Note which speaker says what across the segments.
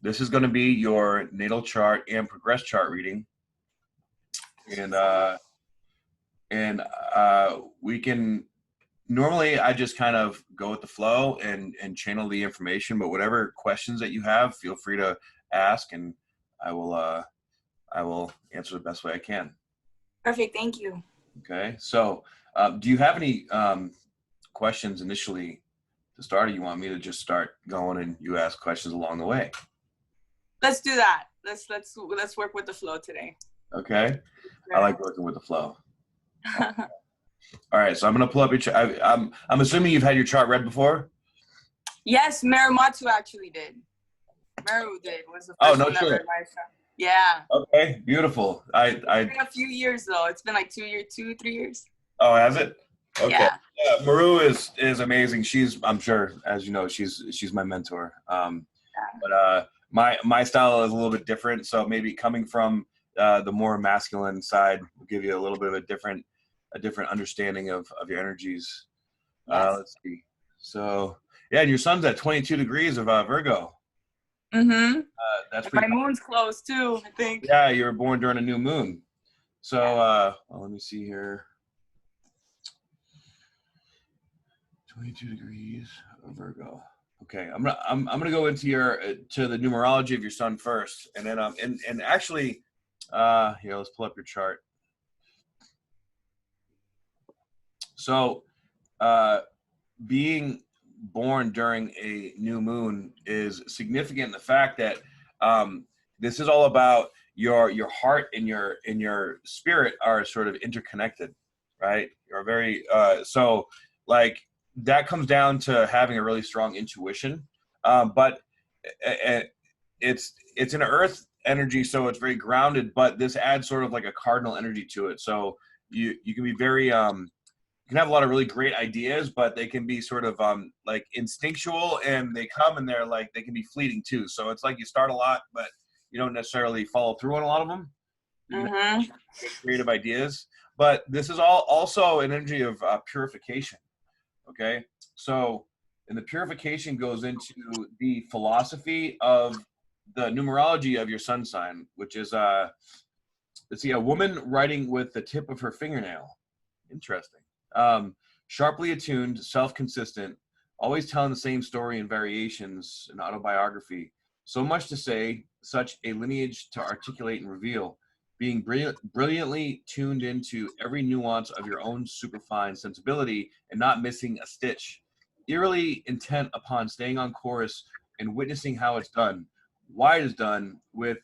Speaker 1: this is going to be your natal chart and progress chart reading. And we can, normally I just kind of go with the flow and channel the information, but whatever questions that you have, feel free to ask, and I will answer the best way I can.
Speaker 2: Perfect. Thank you.
Speaker 1: Okay. So do you have any questions initially to start, or you want me to just start going and you ask questions along the way?
Speaker 2: Let's do that. Let's work with the flow today.
Speaker 1: Okay. I like working with the flow. All right. So I'm going to pull up your chart. I'm assuming you've had your chart read before?
Speaker 2: Yes, Maramatsu actually did. Maru did. Was the first one that read my chart. Yeah.
Speaker 1: Okay. Beautiful.
Speaker 2: It's been a few years though. It's been like 3 years.
Speaker 1: Oh, has it? Okay.
Speaker 2: Yeah.
Speaker 1: Maru is amazing. I'm sure, as you know, she's my mentor. But my style is a little bit different. So maybe coming from the more masculine side will give you a little bit of a different understanding of your energies.
Speaker 2: Yes.
Speaker 1: Let's see. So yeah, and your sun's at 22 degrees of Virgo.
Speaker 2: Mm-hmm.
Speaker 1: That's
Speaker 2: my moon's close too, I think.
Speaker 1: Yeah, you were born during a new moon. So well, let me see here. 22 degrees of Virgo. Okay, I'm gonna go into to the numerology of your sun first, and then and actually, here, let's pull up your chart. So, being born during a new moon is significant in the fact that this is all about your heart and your spirit are sort of interconnected, right? You're very so like that comes down to having a really strong intuition, but it's an earth energy, so it's very grounded, but this adds sort of like a cardinal energy to it. So you can be very you can have a lot of really great ideas, but they can be sort of like instinctual, and they come and they're like, they can be fleeting too. So it's like you start a lot, but you don't necessarily follow through on a lot of them. You know, creative ideas, but this is also an energy of purification. Okay, so and the purification goes into the philosophy of the numerology of your sun sign, which is let's see, a woman writing with the tip of her fingernail. Interesting. Sharply attuned, self-consistent, always telling the same story in variations, an autobiography. So much to say, such a lineage to articulate and reveal, being brilliantly tuned into every nuance of your own superfine sensibility and not missing a stitch. Eerily intent upon staying on course and witnessing how it's done, why it is done, with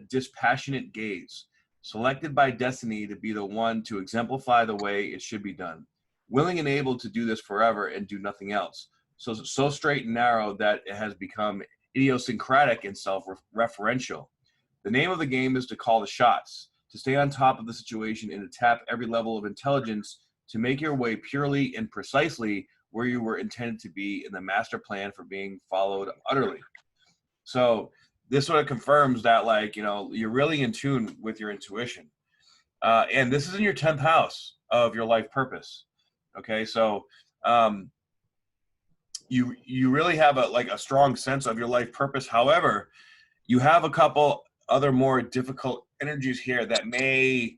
Speaker 1: dispassionate gaze. Selected by destiny to be the one to exemplify the way it should be done. Willing and able to do this forever and do nothing else. So straight and narrow that it has become idiosyncratic and self-referential. The name of the game is to call the shots, to stay on top of the situation and to tap every level of intelligence to make your way purely and precisely where you were intended to be in the master plan for being followed utterly. So this sort of confirms that, like, you know, you're really in tune with your intuition. And this is in your 10th house of your life purpose. Okay, so you really have a strong sense of your life purpose. However, you have a couple other more difficult energies here that may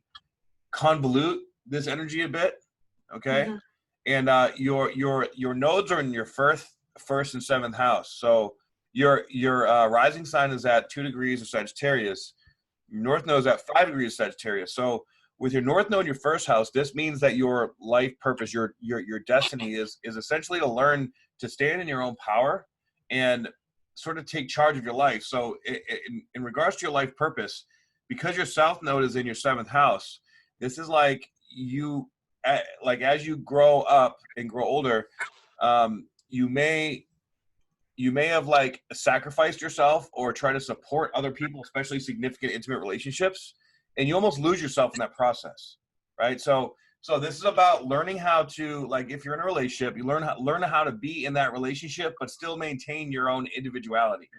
Speaker 1: convolute this energy a bit. Okay, and your nodes are in your first and 7th house. So your rising sign is at 2 degrees of Sagittarius. North node is at 5 degrees of Sagittarius. So with your North node in your first house, this means that your life purpose, your destiny is essentially to learn to stand in your own power and sort of take charge of your life. So in regards to your life purpose, because your South node is in your 7th house, this is like you, like as you grow up and grow older, you may have like sacrificed yourself or try to support other people, especially significant intimate relationships, and you almost lose yourself in that process, right? So this is about learning how to, like, if you're in a relationship, you learn how to be in that relationship, but still maintain your own individuality,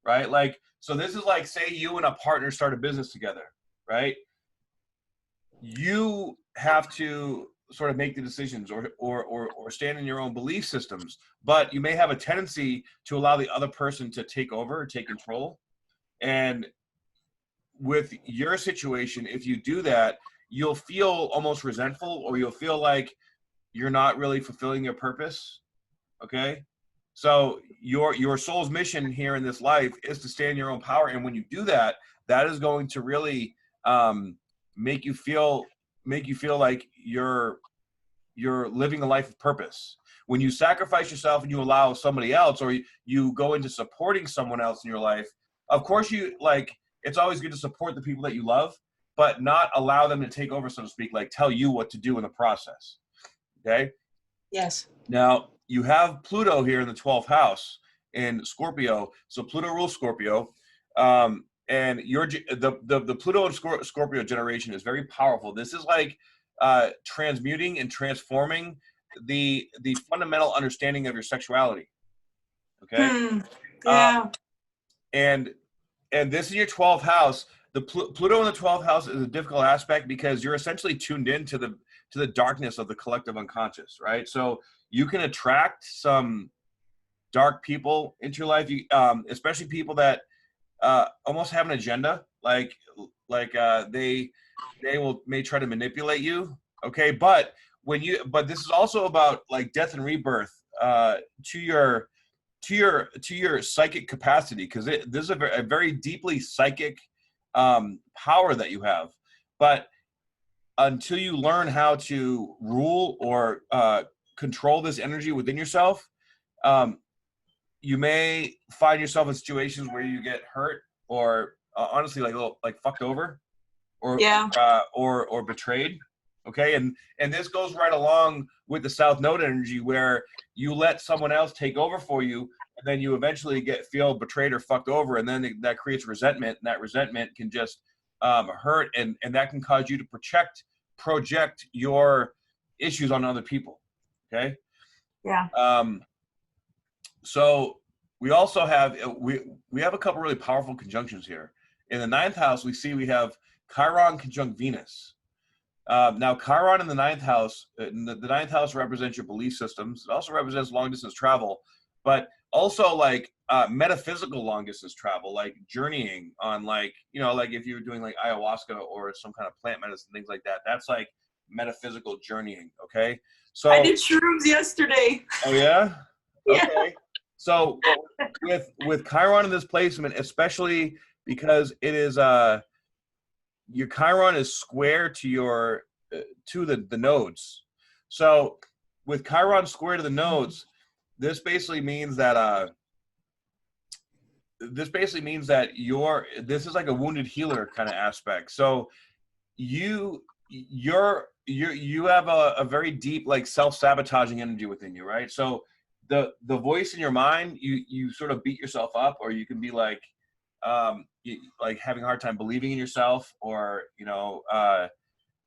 Speaker 1: right? Like, so this is like, say you and a partner start a business together, right? You have to sort of make the decisions or stand in your own belief systems, but you may have a tendency to allow the other person to take over or take control, And with your situation, if you do that, you'll feel almost resentful, or you'll feel like you're not really fulfilling your purpose. Okay. So your soul's mission here in this life is to stand in your own power. And when you do that, that is going to really make you feel like you're living a life of purpose. When you sacrifice yourself and you allow somebody else, or you go into supporting someone else in your life, of course it's always good to support the people that you love, but not allow them to take over, so to speak, like tell you what to do in the process. Okay?
Speaker 2: Yes.
Speaker 1: Now, you have Pluto here in the 12th house in Scorpio. So Pluto rules Scorpio. And the Pluto and Scorpio generation is very powerful. This is like transmuting and transforming the fundamental understanding of your sexuality. Okay?
Speaker 2: Yeah.
Speaker 1: And this is your 12th house. The Pluto in the 12th house is a difficult aspect because you're essentially tuned into the darkness of the collective unconscious, right? So you can attract some dark people into your life, especially people that almost have an agenda, like they may try to manipulate you. Okay, but this is also about like death and rebirth to your psychic capacity, because this is a very deeply psychic power that you have. But until you learn how to rule or control this energy within yourself, you may find yourself in situations where you get hurt, or honestly like fucked over, or or betrayed. Okay, and this goes right along with the South Node energy, where you let someone else take over for you, and then you eventually feel betrayed or fucked over, and then that creates resentment, and that resentment can just hurt, and that can cause you to project your issues on other people. Okay.
Speaker 2: Yeah.
Speaker 1: So we also have we have a couple really powerful conjunctions here. In the 9th house, we have Chiron conjunct Venus. Now, Chiron in the 9th house, the 9th house represents your belief systems. It also represents long distance travel, but also like metaphysical long distance travel, like journeying on like if you're doing like ayahuasca or some kind of plant medicine, things like that. That's like metaphysical journeying. Okay. So
Speaker 2: I did shrooms yesterday.
Speaker 1: Oh yeah?
Speaker 2: Yeah.
Speaker 1: Okay. So with Chiron in this placement, especially because it is your Chiron is square to your to the nodes. So with Chiron square to the nodes, this basically means that this is like a wounded healer kind of aspect. So you have a very deep like self-sabotaging energy within you, right? So the voice in your mind, you sort of beat yourself up, or you can be like like having a hard time believing in yourself, or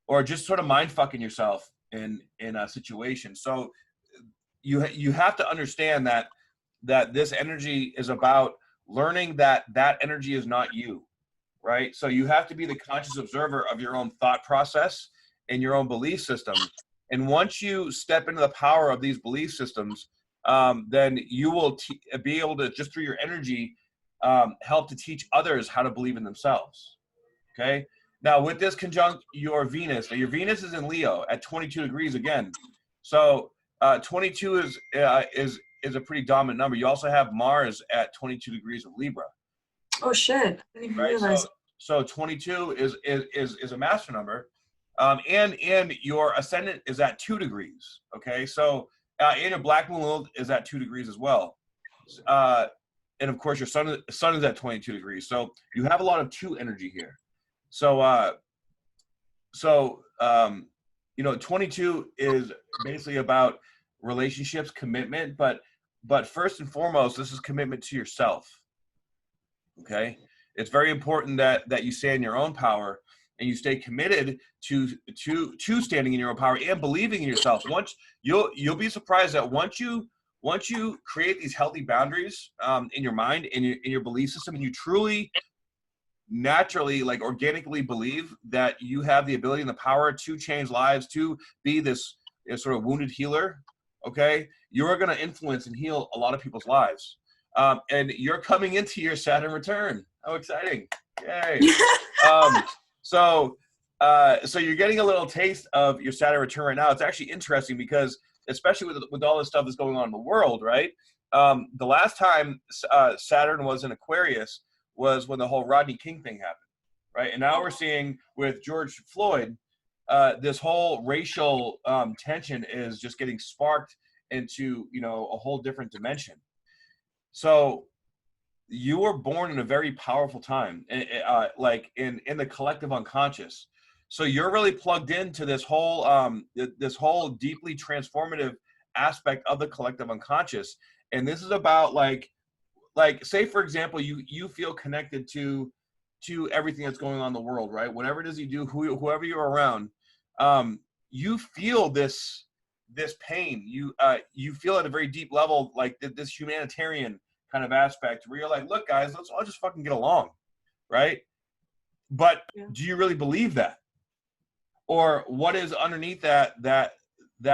Speaker 1: or just sort of mind fucking yourself in a situation. So you have to understand that this energy is about learning that energy is not you, right? So you have to be the conscious observer of your own thought process and your own belief system. And once you step into the power of these belief systems, then you will be able to, just through your energy, help to teach others how to believe in themselves. Okay. Now with this conjunct your Venus, now your Venus is in Leo at 22 degrees again. So 22 is a pretty dominant number. You also have Mars at 22 degrees of Libra.
Speaker 2: Oh shit! I didn't even realize.
Speaker 1: So 22 is a master number, and your ascendant is at 2 degrees. Okay, so and your black moon is at 2 degrees as well, and of course your sun is at 22 degrees. So you have a lot of 2 energy here. So 22 is basically about relationships, commitment, but first and foremost, this is commitment to yourself. Okay, it's very important that you stay in your own power, and you stay committed to standing in your own power and believing in yourself. Once you'll be surprised that once you create these healthy boundaries in your mind, in your belief system, and you truly, naturally, like organically believe that you have the ability and the power to change lives, to be this sort of wounded healer. Okay, you're going to influence and heal a lot of people's lives. And you're coming into your Saturn return. How exciting. Yay. So you're getting a little taste of your Saturn return right now. It's actually interesting because, especially with all this stuff that's going on in the world, right? The last time Saturn was in Aquarius was when the whole Rodney King thing happened, right? And now we're seeing with George Floyd, this whole racial tension is just getting sparked into, you know, a whole different dimension. So you were born in a very powerful time, like in the collective unconscious. So you're really plugged into this whole deeply transformative aspect of the collective unconscious. And this is about like say for example, you feel connected to everything that's going on in the world, right? Whatever it is you do, whoever you're around, you feel this pain. You feel at a very deep level like this humanitarian kind of aspect where you're like, look guys, let's all just fucking get along, right? But do you really believe that? Or what is underneath that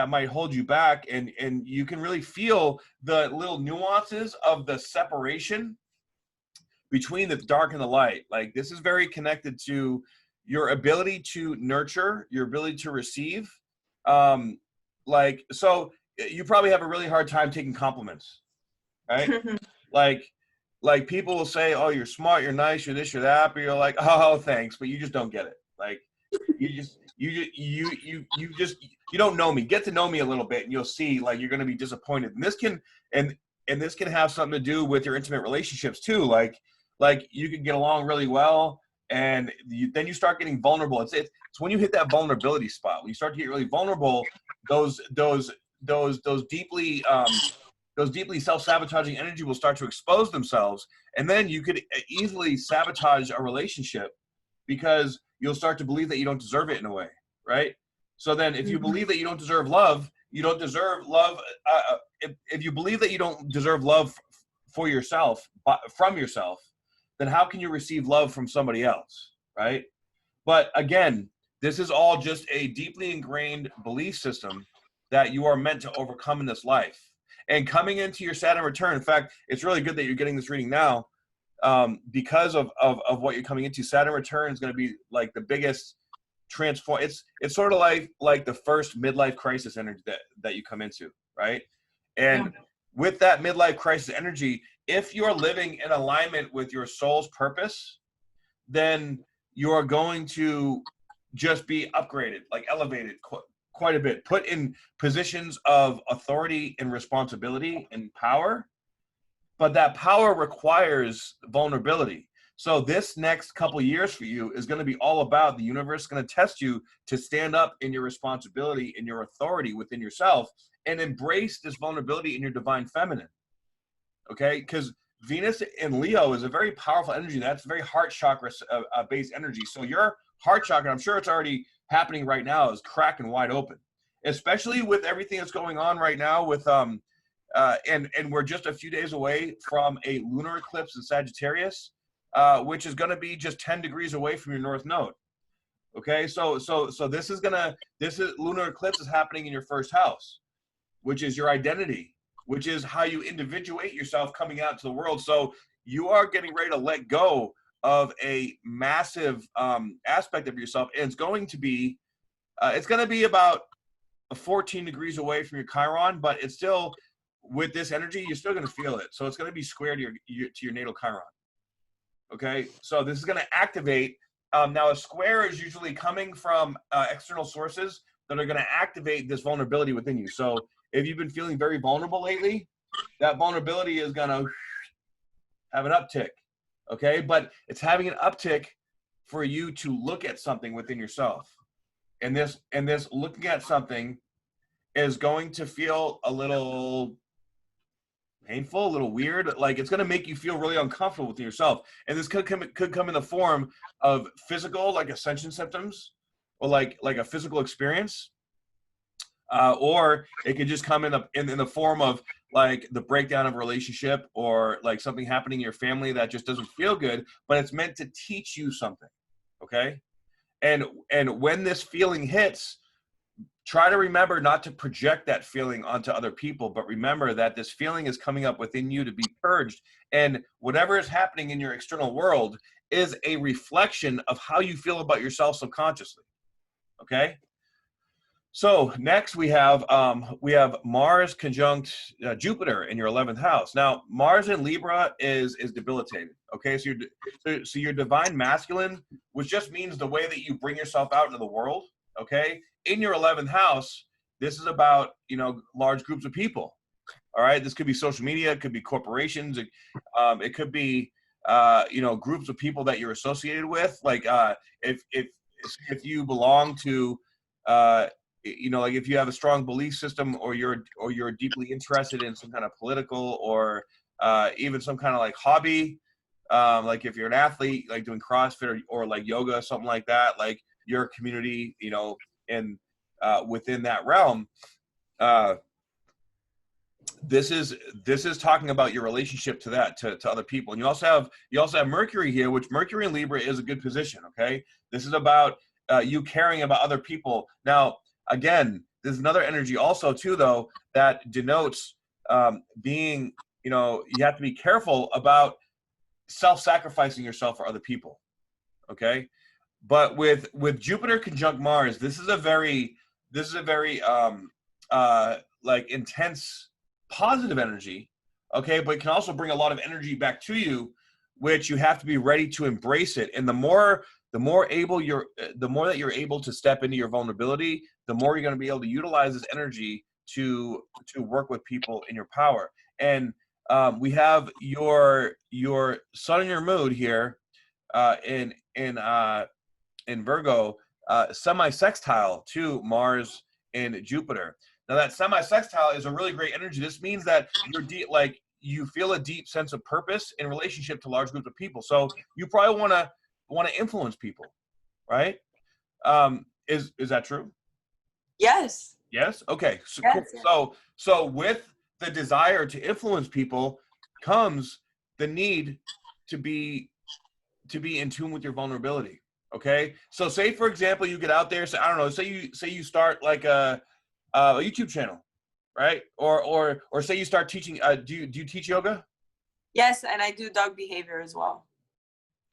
Speaker 1: might hold you back? And you can really feel the little nuances of the separation between the dark and the light. Like this is very connected to your ability to nurture, your ability to receive. Like, so you probably have a really hard time taking compliments, right? like people will say, oh, you're smart, you're nice, you're this, you're that, but you're like, oh, thanks, but you just don't get it. Like you don't know me. Get to know me a little bit and you'll see like you're going to be disappointed. And this can have something to do with your intimate relationships too. Like you can get along really well, and then you start getting vulnerable. It's when you hit that vulnerability spot, when you start to get really vulnerable, those deeply self-sabotaging energy will start to expose themselves, and then you could easily sabotage a relationship because you'll start to believe that you don't deserve it in a way, right? So then if you believe that you don't deserve love, you don't deserve love. If you believe that you don't deserve love for yourself, from yourself, then how can you receive love from somebody else, right? But again, this is all just a deeply ingrained belief system that you are meant to overcome in this life. And coming into your Saturn return, in fact, it's really good that you're getting this reading now, because of what you're coming into. Saturn return is going to be like the biggest transform. It's sort of like the first midlife crisis energy that you come into, right? And with that midlife crisis energy, if you're living in alignment with your soul's purpose, then you are going to just be upgraded, like elevated quite a bit, put in positions of authority and responsibility and power. But that power requires vulnerability. So this next couple of years for you is going to be all about the universe going to test you to stand up in your responsibility and your authority within yourself and embrace this vulnerability in your divine feminine. Okay? Because Venus in Leo is a very powerful energy. That's very heart chakra based energy. So your heart chakra, I'm sure it's already happening right now, is cracking wide open, especially with everything that's going on right now with and we're just a few days away from a lunar eclipse in Sagittarius, which is going to be just 10 degrees away from your North Node. Okay, so this lunar eclipse is happening in your first house, which is your identity, which is how you individuate yourself coming out to the world. So you are getting ready to let go of a massive aspect of yourself, and it's going to be about 14 degrees away from your Chiron, but it's still, with this energy, you're still going to feel it. So it's going to be square to your natal Chiron. Okay, so this is going to activate. Now, a square is usually coming from external sources that are going to activate this vulnerability within you. So if you've been feeling very vulnerable lately, that vulnerability is going to have an uptick. Okay, but it's having an uptick for you to look at something within yourself. And this looking at something is going to feel a little painful, a little weird. Like it's going to make you feel really uncomfortable with yourself. And this could come in the form of physical, like ascension symptoms, or like a physical experience, or it could just come in the form of like the breakdown of a relationship, or like something happening in your family that just doesn't feel good, but it's meant to teach you something. Okay, and when this feeling hits, try to remember not to project that feeling onto other people, but remember that this feeling is coming up within you to be purged. And whatever is happening in your external world is a reflection of how you feel about yourself subconsciously. Okay. So next we have Mars conjunct Jupiter in your 11th house. Now Mars in Libra is debilitated. Okay, so your divine masculine, which just means the way that you bring yourself out into the world. Okay, in your 11th house, this is about, you know, large groups of people. All right, this could be social media, it could be corporations, it could be you know, groups of people that you're associated with. Like if you belong to you know, like if you have a strong belief system, or you're deeply interested in some kind of political or even some kind of like hobby, like if you're an athlete, like doing CrossFit or like yoga, something like that, like your community, you know, and within that realm, this is talking about your relationship to that, to other people. And you also have Mercury here, which Mercury in Libra is a good position. Okay, this is about you caring about other people. Now, again, there's another energy also too, though, that denotes being, you know, you have to be careful about self-sacrificing yourself for other people. Okay, but with Jupiter conjunct Mars, this is a very like intense positive energy. Okay, but it can also bring a lot of energy back to you, which you have to be ready to embrace it. And the more that you're able to step into your vulnerability, the more you're going to be able to utilize this energy to work with people in your power. And we have your sun and your moon here in Virgo, semi-sextile to Mars and Jupiter. Now that semi-sextile is a really great energy. This means that like you feel a deep sense of purpose in relationship to large groups of people. So you probably want to influence people, right? Is that true?
Speaker 2: Yes.
Speaker 1: Yes. Okay. So,
Speaker 2: yes,
Speaker 1: cool.
Speaker 2: yes.
Speaker 1: So with the desire to influence people comes the need to be in tune with your vulnerability. Okay. So say, for example, you get out there, so I don't know, say you start like a YouTube channel, right? Or say you start teaching, do you teach yoga?
Speaker 2: Yes, and I do dog behavior as well.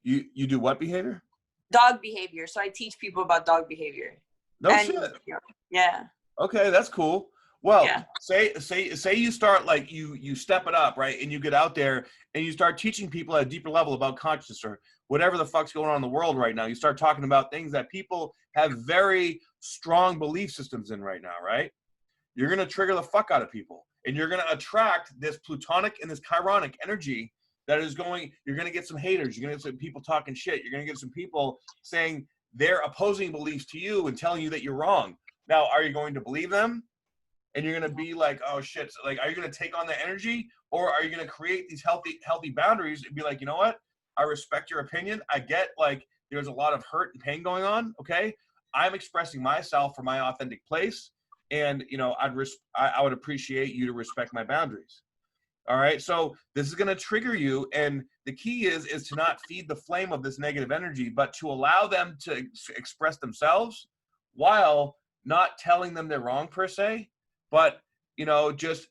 Speaker 1: You do what behavior?
Speaker 2: Dog behavior. So I teach people about dog behavior.
Speaker 1: No shit.
Speaker 2: Yeah.
Speaker 1: Okay, that's cool. Well,
Speaker 2: yeah.
Speaker 1: say you start, like you step it up, right? And you get out there and you start teaching people at a deeper level about consciousness or whatever the fuck's going on in the world right now. You start talking about things that people have very strong belief systems in right now, right? You're going to trigger the fuck out of people, and you're going to attract this plutonic and this chironic energy that is you're going to get some haters. You're going to get some people talking shit. You're going to get some people saying their opposing beliefs to you and telling you that you're wrong. Now, are you going to believe them? And you're going to be like, oh shit. So, like, are you going to take on the energy, or are you going to create these healthy boundaries and be like, you know what? I respect your opinion. I get, like, there's a lot of hurt and pain going on. Okay. I'm expressing myself from my authentic place. And, you know, I would appreciate you to respect my boundaries. All right. So this is going to trigger you. And the key is to not feed the flame of this negative energy, but to allow them to express themselves while not telling them they're wrong per se. But, you know, just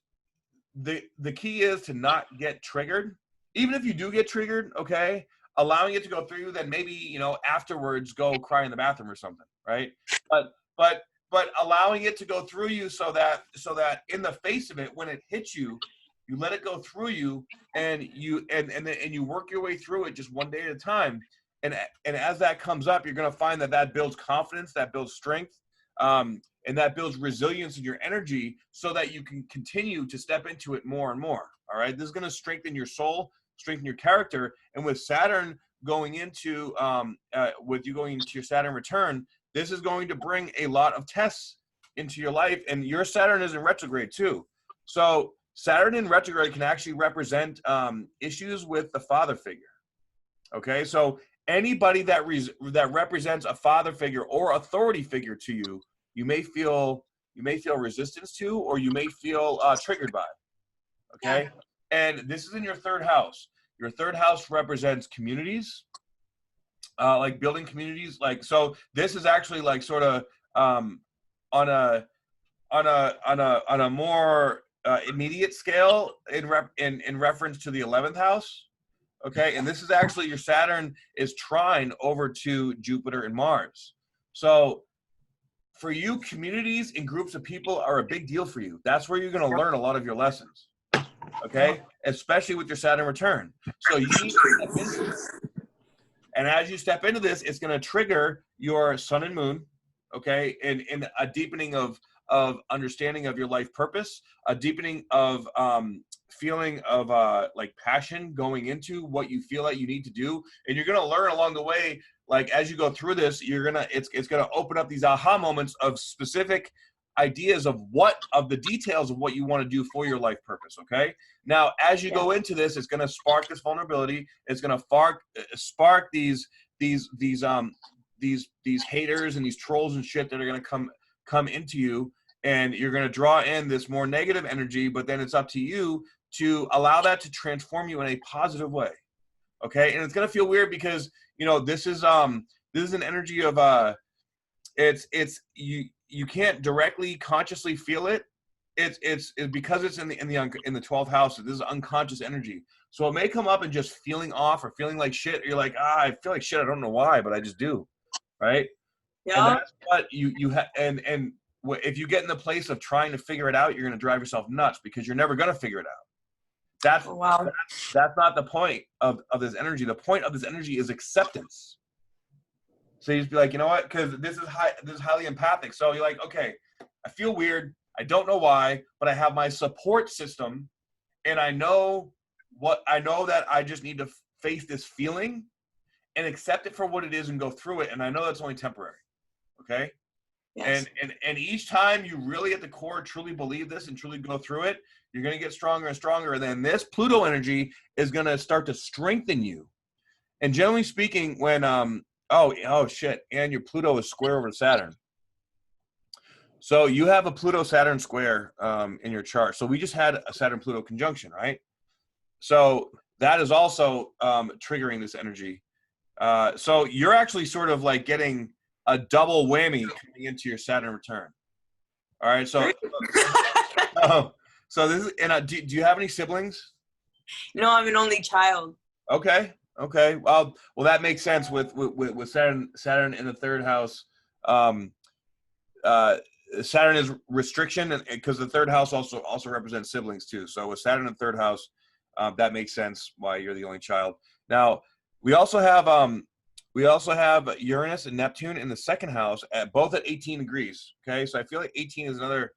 Speaker 1: the key is to not get triggered. Even if you do get triggered, okay, allowing it to go through, then maybe, you know, afterwards go cry in the bathroom or something. Right. But allowing it to go through you so that in the face of it, when it hits you, you let it go through you, and you work your way through it just one day at a time. And as that comes up, you're going to find that builds confidence, that builds strength, and that builds resilience in your energy, so that you can continue to step into it more and more. All right, this is going to strengthen your soul, strengthen your character, and with Saturn going into your Saturn return, this is going to bring a lot of tests into your life, and your Saturn is in retrograde too. So Saturn in retrograde can actually represent issues with the father figure. Okay, so anybody that represents a father figure or authority figure to you, you may feel resistance to, or you may feel triggered by. Okay, and this is in your third house. Your third house represents communities. Like building communities, like, so this is actually like sort of on a more immediate scale in reference to the 11th house. Okay, and this is actually your Saturn is trine over to Jupiter and Mars. So for you, communities and groups of people are a big deal for you. That's where you're going to learn a lot of your lessons. Okay, especially with your Saturn return. So you need to step into this. And as you step into this, it's going to trigger your sun and moon. Okay, in a deepening of understanding of your life purpose, a deepening of feeling of like passion going into what you feel like you need to do, and you're gonna learn along the way. Like as you go through this, it's gonna open up these aha moments of specific ideas of the details of what you want to do for your life purpose. Okay. Now, as you go into this, it's gonna spark this vulnerability. It's gonna spark these haters and these trolls and shit that are gonna come into you. And you're going to draw in this more negative energy, but then it's up to you to allow that to transform you in a positive way. Okay. And it's going to feel weird because, this is an energy of, you can't directly consciously feel it. It's because it's in the 12th house. This is unconscious energy. So it may come up and just feeling off or feeling like shit. You're like, I feel like shit. I don't know why, but I just do. Right. Yeah. And that's what you have. And if you get in the place of trying to figure it out, you're going to drive yourself nuts because you're never going to figure it out. That's not the point of this energy. The point of this energy is acceptance. So you just be like, you know what? Because this is highly empathic. So you're like, okay, I feel weird. I don't know why, but I have my support system, and I know that I just need to face this feeling and accept it for what it is and go through it. And I know that's only temporary. Okay. Yes. And each time you really at the core truly believe this and truly go through it, you're going to get stronger and stronger. And then this Pluto energy is going to start to strengthen you. And generally speaking, when oh shit, and your Pluto is square over Saturn. So you have a Pluto Saturn square in your chart. So we just had a Saturn Pluto conjunction, right? So that is also triggering this energy. So you're actually sort of like getting a double whammy coming into your Saturn return. All right, so so this is, and do you have any siblings?
Speaker 2: No, I'm an only child.
Speaker 1: Okay. Well, that makes sense with Saturn in the third house. Saturn is restriction, and because the third house also represents siblings too. So with Saturn in the third house, that makes sense why you're the only child. Now we also have Uranus and Neptune in the second house, both at 18 degrees. Okay, so I feel like 18 is another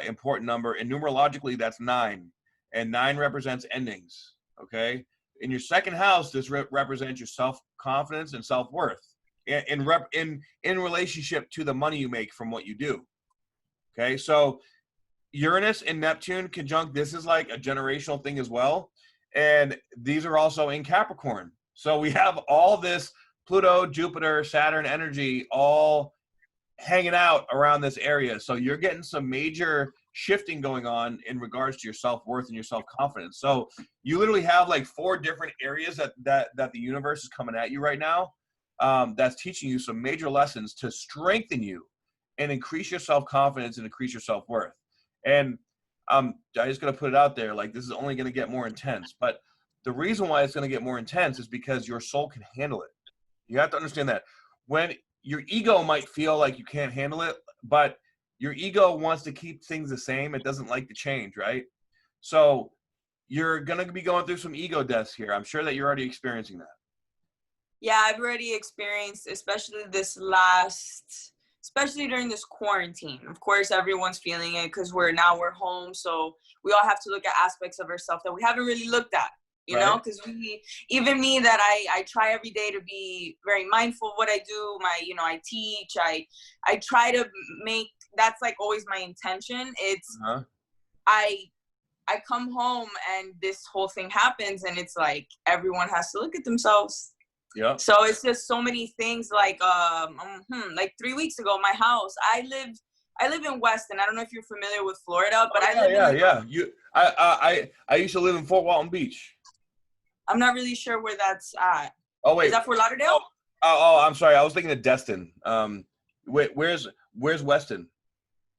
Speaker 1: important number, and numerologically that's 9, and 9 represents endings. Okay, in your second house, this represents your self-confidence and self-worth in relationship to the money you make from what you do. Okay, so Uranus and Neptune conjunct, this is like a generational thing as well, and these are also in Capricorn. So we have all this Pluto, Jupiter, Saturn energy all hanging out around this area. So you're getting some major shifting going on in regards to your self-worth and your self-confidence. So you literally have like 4 different areas that the universe is coming at you right now. That's teaching you some major lessons to strengthen you and increase your self-confidence and increase your self-worth. And I'm just going to put it out there, like this is only going to get more intense. But the reason why it's going to get more intense is because your soul can handle it. You have to understand that. When your ego might feel like you can't handle it, but your ego wants to keep things the same. It doesn't like to change, right? So you're going to be going through some ego deaths here. I'm sure that you're already experiencing that.
Speaker 2: Yeah, I've already experienced, especially during this quarantine. Of course, everyone's feeling it because we're home. So we all have to look at aspects of ourselves that we haven't really looked at. You know, because even me, that I try every day to be very mindful of what I do. I teach. I try to make, that's like always my intention. It's I come home and this whole thing happens, and it's like everyone has to look at themselves. Yeah. So it's just so many things. Like 3 weeks ago, my house. I live in Weston. I don't know if you're familiar with Florida, but
Speaker 1: I used to live in Fort Walton Beach.
Speaker 2: I'm not really sure where that's at.
Speaker 1: Oh wait,
Speaker 2: is that Fort Lauderdale?
Speaker 1: Oh, I'm sorry. I was thinking of Destin. Where's Where's Weston?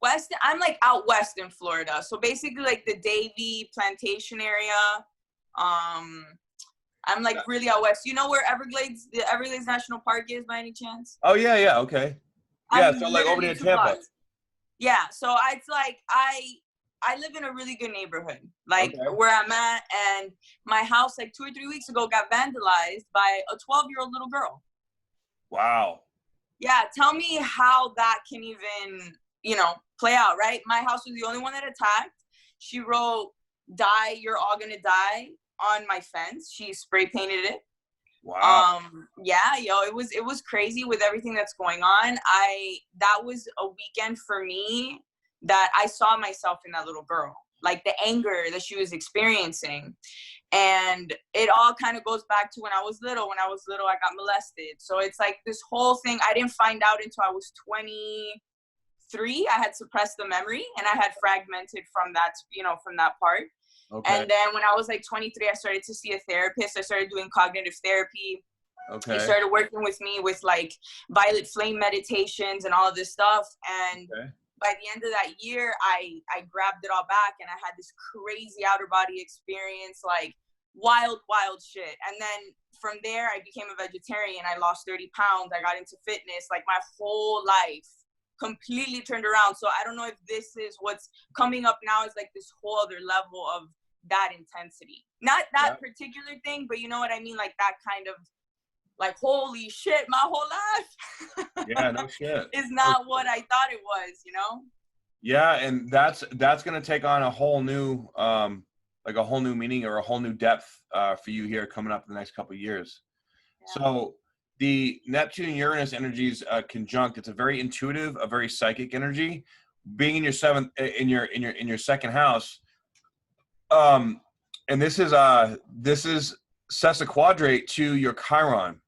Speaker 2: Weston, I'm like out west in Florida. So basically like the Davie Plantation area. I'm like really out west. You know where the Everglades National Park is by any chance?
Speaker 1: Oh yeah, yeah, okay. Yeah,
Speaker 2: I'm
Speaker 1: so like over
Speaker 2: literally
Speaker 1: near
Speaker 2: 2
Speaker 1: Tampa.
Speaker 2: blocks. Yeah, so it's like I live in a really good neighborhood, like where I'm at, and my house like 2 or 3 weeks ago got vandalized by a 12-year-old little girl.
Speaker 1: Wow.
Speaker 2: Yeah, tell me how that can even, play out, right? My house was the only one that attacked. She wrote, "Die, you're all gonna die" on my fence. She spray painted it.
Speaker 1: Wow.
Speaker 2: Yeah, it was crazy with everything that's going on. That was a weekend for me that I saw myself in that little girl, like the anger that she was experiencing. And it all kind of goes back to when I was little. When I was little, I got molested. So it's like this whole thing I didn't find out until I was 23. I had suppressed the memory and I had fragmented from that, from that part. Okay. And then when I was like 23, I started to see a therapist. I started doing cognitive therapy. Okay. He started working with me with like violet flame meditations and all of this stuff. And by the end of that year, I grabbed it all back and I had this crazy outer body experience, like wild shit. And then from there, I became a vegetarian. I lost 30 pounds. I got into fitness. Like my whole life completely turned around. So I don't know if this is what's coming up now, is like this whole other level of that intensity. Not that particular thing, but you know what I mean? Like that kind of like, holy shit, my whole life
Speaker 1: yeah, no shit.
Speaker 2: is not what I thought it was,
Speaker 1: Yeah, and that's gonna take on a whole new like a whole new meaning or a whole new depth for you here coming up in the next couple of years. Yeah. So the Neptune and Uranus energies conjunct, it's a very intuitive, a very psychic energy. Being in your second house, and this is sesquiquadrate to your Chiron.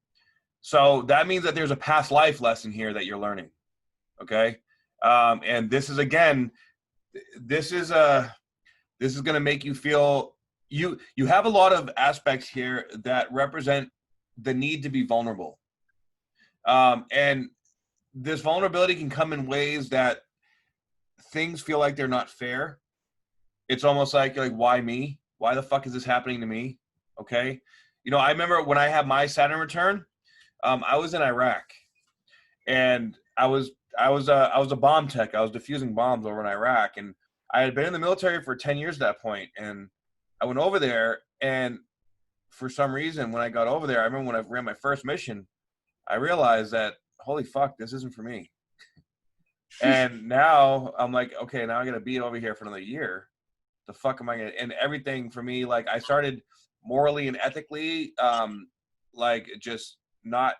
Speaker 1: So that means that there's a past life lesson here that you're learning. Okay. And this is, again, this is going to make you feel you have a lot of aspects here that represent the need to be vulnerable. And this vulnerability can come in ways that things feel like they're not fair. It's almost like, why me? Why the fuck is this happening to me? Okay. I remember when I had my Saturn return, I was in Iraq, and I was a bomb tech. I was defusing bombs over in Iraq, and I had been in the military for 10 years at that point. And I went over there, and for some reason, when I got over there, I remember when I ran my first mission, I realized that, holy fuck, this isn't for me. And now I'm like, okay, now I got to be over here for another year. The fuck am I gonna? And everything for me, like I started morally and ethically, like just not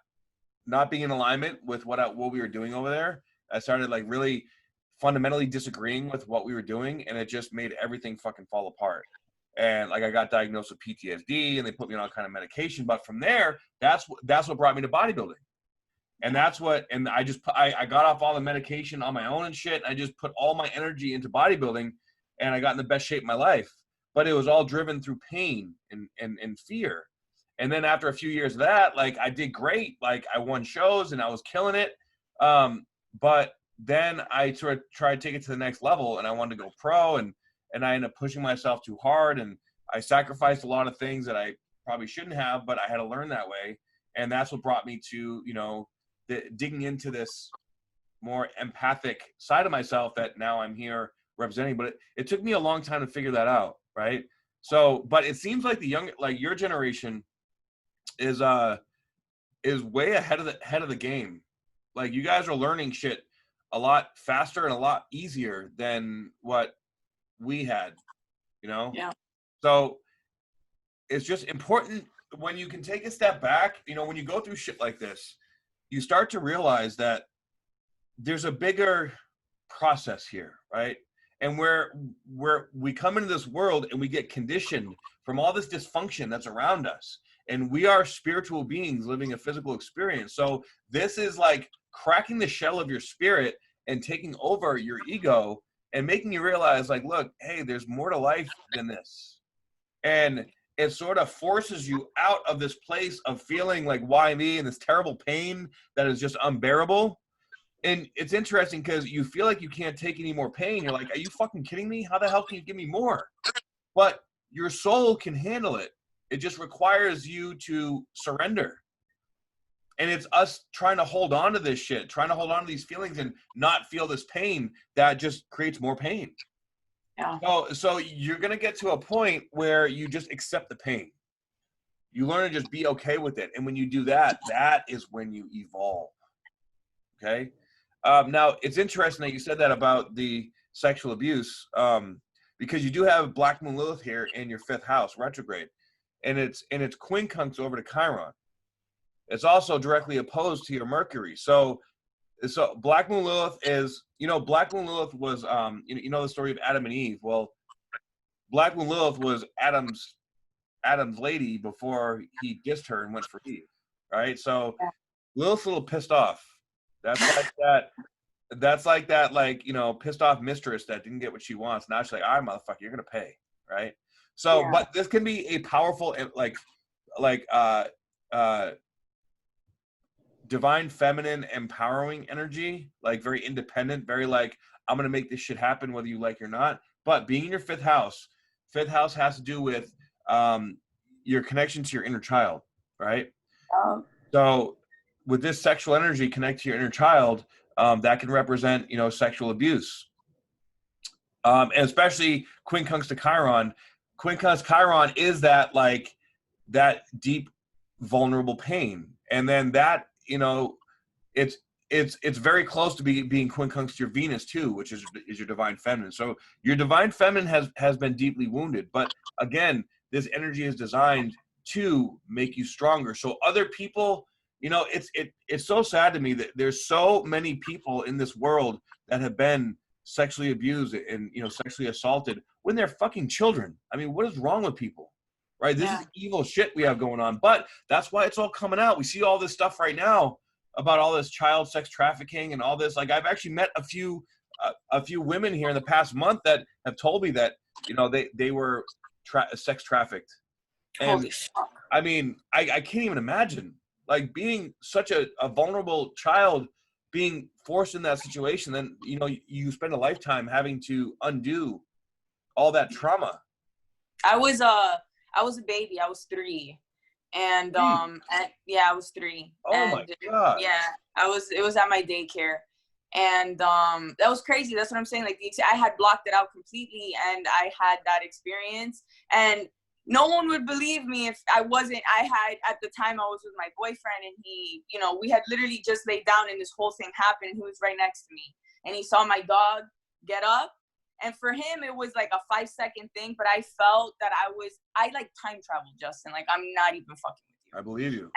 Speaker 1: being in alignment with what we were doing over there. I started like really fundamentally disagreeing with what we were doing, and it just made everything fucking fall apart. And like I got diagnosed with PTSD, and they put me on all kind of medication. But from there, that's what brought me to bodybuilding. And I got off all the medication on my own and shit. I just put all my energy into bodybuilding, and I got in the best shape of my life. But it was all driven through pain and fear. And then after a few years of that, like I did great. Like I won shows and I was killing it. But then I sort of tried to take it to the next level, and I wanted to go pro, and I ended up pushing myself too hard, and I sacrificed a lot of things that I probably shouldn't have, but I had to learn that way. And that's what brought me to, digging into this more empathic side of myself that now I'm here representing. But it took me a long time to figure that out. Right. So, but it seems like your generation is way ahead of the game. Like you guys are learning shit a lot faster and a lot easier than what we had, Yeah. So it's just important when you can take a step back, when you go through shit like this, you start to realize that there's a bigger process here, right? And where we come into this world and we get conditioned from all this dysfunction that's around us. And we are spiritual beings living a physical experience. So this is like cracking the shell of your spirit and taking over your ego and making you realize, like, look, hey, there's more to life than this. And it sort of forces you out of this place of feeling like, why me, and this terrible pain that is just unbearable. And it's interesting because you feel like you can't take any more pain. You're like, are you fucking kidding me? How the hell can you give me more? But your soul can handle it. It just requires you to surrender. And it's us trying to hold on to this shit, trying to hold on to these feelings and not feel this pain that just creates more pain.
Speaker 2: Yeah.
Speaker 1: So you're going to get to a point where you just accept the pain. You learn to just be okay with it. And when you do that, that is when you evolve. Okay? Now, it's interesting that you said that about the sexual abuse, because you do have Black Moon Lilith here in your 5th house, retrograde. And it's quincunx over to Chiron. It's also directly opposed to your Mercury. So Black Moon Lilith is, Black Moon Lilith was, you know the story of Adam and Eve. Well, Black Moon Lilith was Adam's lady before he dissed her and went for Eve, right? So Lilith's a little pissed off. That's like that, like, pissed off mistress that didn't get what she wants. Now she's like, all right, motherfucker, you're gonna pay, right? So, but this can be a powerful, divine feminine empowering energy, like very independent, very like, I'm gonna make this shit happen whether you like it or not. But being in your 5th house has to do with your connection to your inner child, right? So with this sexual energy connect to your inner child, that can represent, sexual abuse. And especially quincunx to Chiron. Quincunx Chiron is that, like, that deep, vulnerable pain. And then that, it's very close to being quincunx to your Venus too, which is your divine feminine. So your divine feminine has been deeply wounded. But again, this energy is designed to make you stronger. So other people, it's so sad to me that there's so many people in this world that have been sexually abused and, sexually assaulted when they're fucking children. I mean, what is wrong with people? Right? This is evil shit we have going on. But that's why it's all coming out. We see all this stuff right now about all this child sex trafficking and all this. Like, I've actually met a few women here in the past month that have told me that, they were sex trafficked. And
Speaker 2: Holy fuck.
Speaker 1: I mean, I can't even imagine, like, being such a vulnerable child being forced in that situation. Then, you spend a lifetime having to undo all that trauma.
Speaker 2: I was a baby. I was 3. And I was 3.
Speaker 1: Oh my God.
Speaker 2: Yeah, it was at my daycare. And that was crazy. That's what I'm saying. Like, I had blocked it out completely, and I had that experience, and no one would believe me if I had, at the time I was with my boyfriend, and he, we had literally just laid down and this whole thing happened. He was right next to me, and he saw my dog get up. And for him, it was like a 5-second thing, but I felt that I like time traveled, Justin. Like, I'm not even fucking with you.
Speaker 1: I believe you.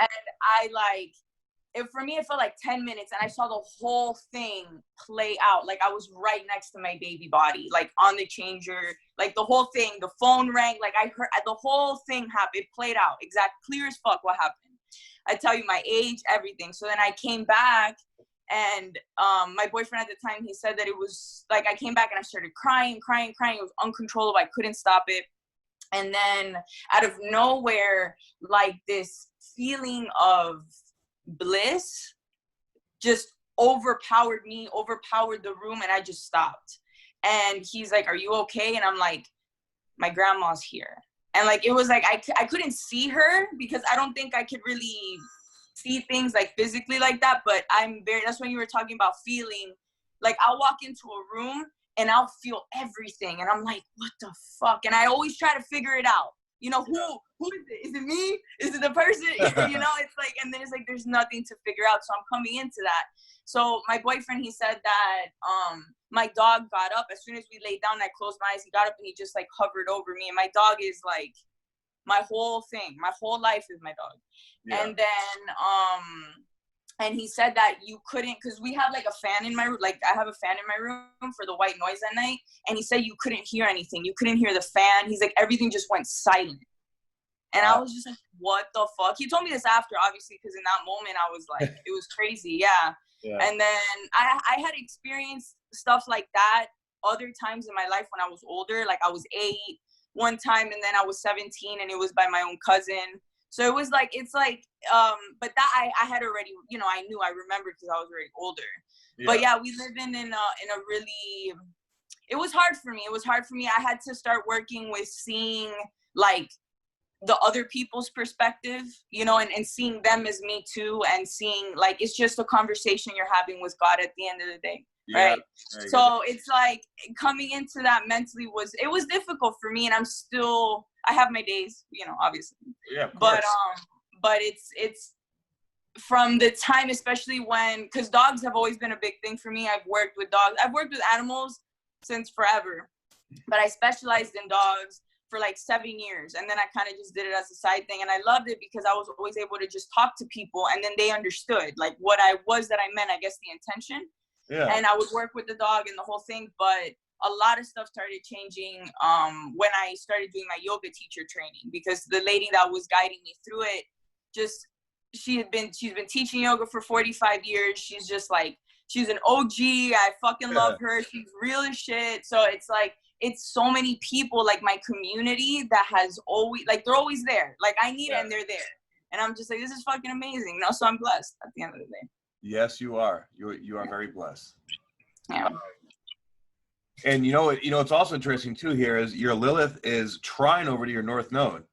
Speaker 2: And for me, it felt like 10 minutes, and I saw the whole thing play out. Like, I was right next to my baby body, like on the changer, like the whole thing, the phone rang, like I heard the whole thing happen. It played out clear as fuck what happened. I tell you my age, everything. So then I came back. And my boyfriend at the time, he said that it was like, I came back and I started crying. It was uncontrollable. I couldn't stop it. And then out of nowhere, like, this feeling of bliss just overpowered me, overpowered the room, and I just stopped. And he's like, are you okay? And I'm like, my grandma's here. And like, it was like, I couldn't see her because I don't think I could really see things like physically like that, but that's when you were talking about feeling. Like, I'll walk into a room and I'll feel everything, and I'm like, what the fuck? And I always try to figure it out. Who is it? Is it me? Is it the person? It's like, and then it's like, there's nothing to figure out. So I'm coming into that. So my boyfriend, he said that my dog got up as soon as we laid down. I closed my eyes. He got up and he just like hovered over me. And my dog is like my whole thing. My whole life is my dog. Yeah. And then and he said that you couldn't, because we have like a fan in my room, like I have a fan in my room for the white noise at night, and he said you couldn't hear anything. You couldn't hear the fan. He's like, everything just went silent. And I was just like, what the fuck? He told me this after, obviously, because in that moment I was like, it was crazy. Yeah. And then I had experienced stuff like that other times in my life when I was older. Like, I was 8 one time, and then I was 17, and it was by my own cousin. So it was like, it's like, but that I had already, you know, I remembered because I was already older. Yeah. But yeah, we live in a really, it was hard for me. I had to start working with seeing like the other people's perspective, you know, and seeing them as me too, and seeing like, it's just a conversation you're having with God at the end of the day. Yeah. Right. So it's like coming into that mentally it was difficult for me, and I have my days, you know, obviously. Yeah, of course. But it's from the time, especially because dogs have always been a big thing for me. I've worked with dogs. I've worked with animals since forever, but I specialized in dogs for like 7 years, and then I kind of just did it as a side thing, and I loved it because I was always able to just talk to people, and then they understood like what I meant, I guess, the intention. Yeah. And I would work with the dog and the whole thing, but a lot of stuff started changing when I started doing my yoga teacher training, because the lady that was guiding me through it, she's been teaching yoga for 45 years. She's just like, she's an OG. I fucking love her. She's real as shit. So it's like, it's so many people, like my community, that has always, like, they're always there. Like, I need it, and they're there. And I'm just like, this is fucking amazing. You know, so I'm blessed at the end of the day.
Speaker 1: Yes, you are. You are very blessed.
Speaker 2: Yeah.
Speaker 1: And you know what's also interesting too here is your Lilith is trine over to your North Node,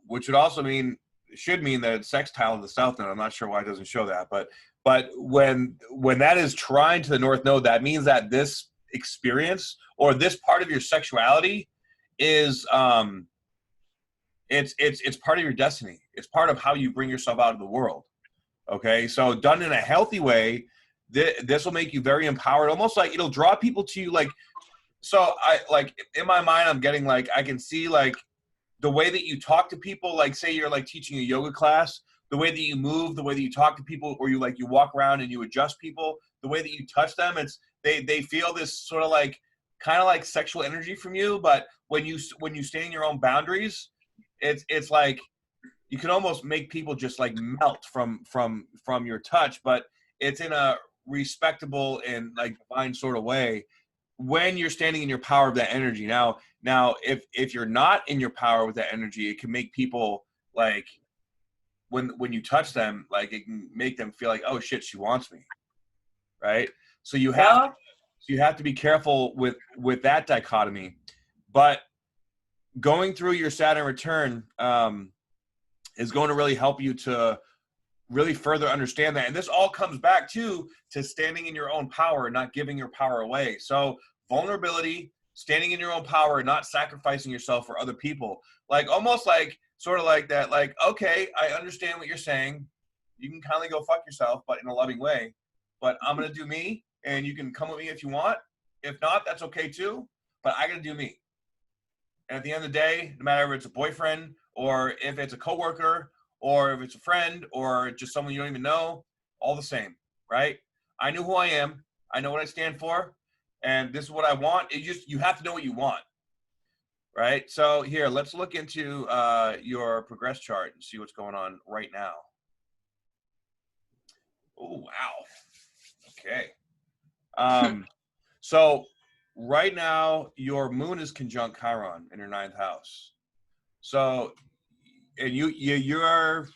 Speaker 1: which should mean that it's sextile to the South Node. I'm not sure why it doesn't show that, but when that is trine to the North Node, that means that this experience or this part of your sexuality is it's part of your destiny. It's part of how you bring yourself out of the world. Okay, so done in a healthy way, this will make you very empowered. Almost like it'll draw people to you. Like, so I like in my mind, I'm getting like, I can see like the way that you talk to people. Like, say you're like teaching a yoga class, the way that you move, the way that you talk to people, or you walk around and you adjust people, the way that you touch them. It's they feel this sort of like kind of like sexual energy from you. But when you stay in your own boundaries, it's like you can almost make people just like melt from your touch, but it's in a respectable and like divine sort of way when you're standing in your power of that energy. Now if you're not in your power with that energy, it can make people like when you touch them, like it can make them feel like, oh shit, she wants me, right? So you have to be careful with that dichotomy. But going through your Saturn return is going to really help you to really further understand that. And this all comes back to standing in your own power and not giving your power away. So vulnerability, standing in your own power, and not sacrificing yourself for other people. Like almost like sort of like that, like, okay, I understand what you're saying. You can kindly go fuck yourself, but in a loving way. But I'm going to do me, and you can come with me if you want. If not, that's okay too. But I got to do me. And at the end of the day, no matter if it's a boyfriend or if it's a coworker or if it's a friend or just someone you don't even know, all the same, right? I know who I am. I know what I stand for. And this is what I want. You have to know what you want, right? So here, let's look into your progress chart and see what's going on right now. Oh, wow. Okay. So right now, your moon is conjunct Chiron in your 9th house. So, and you're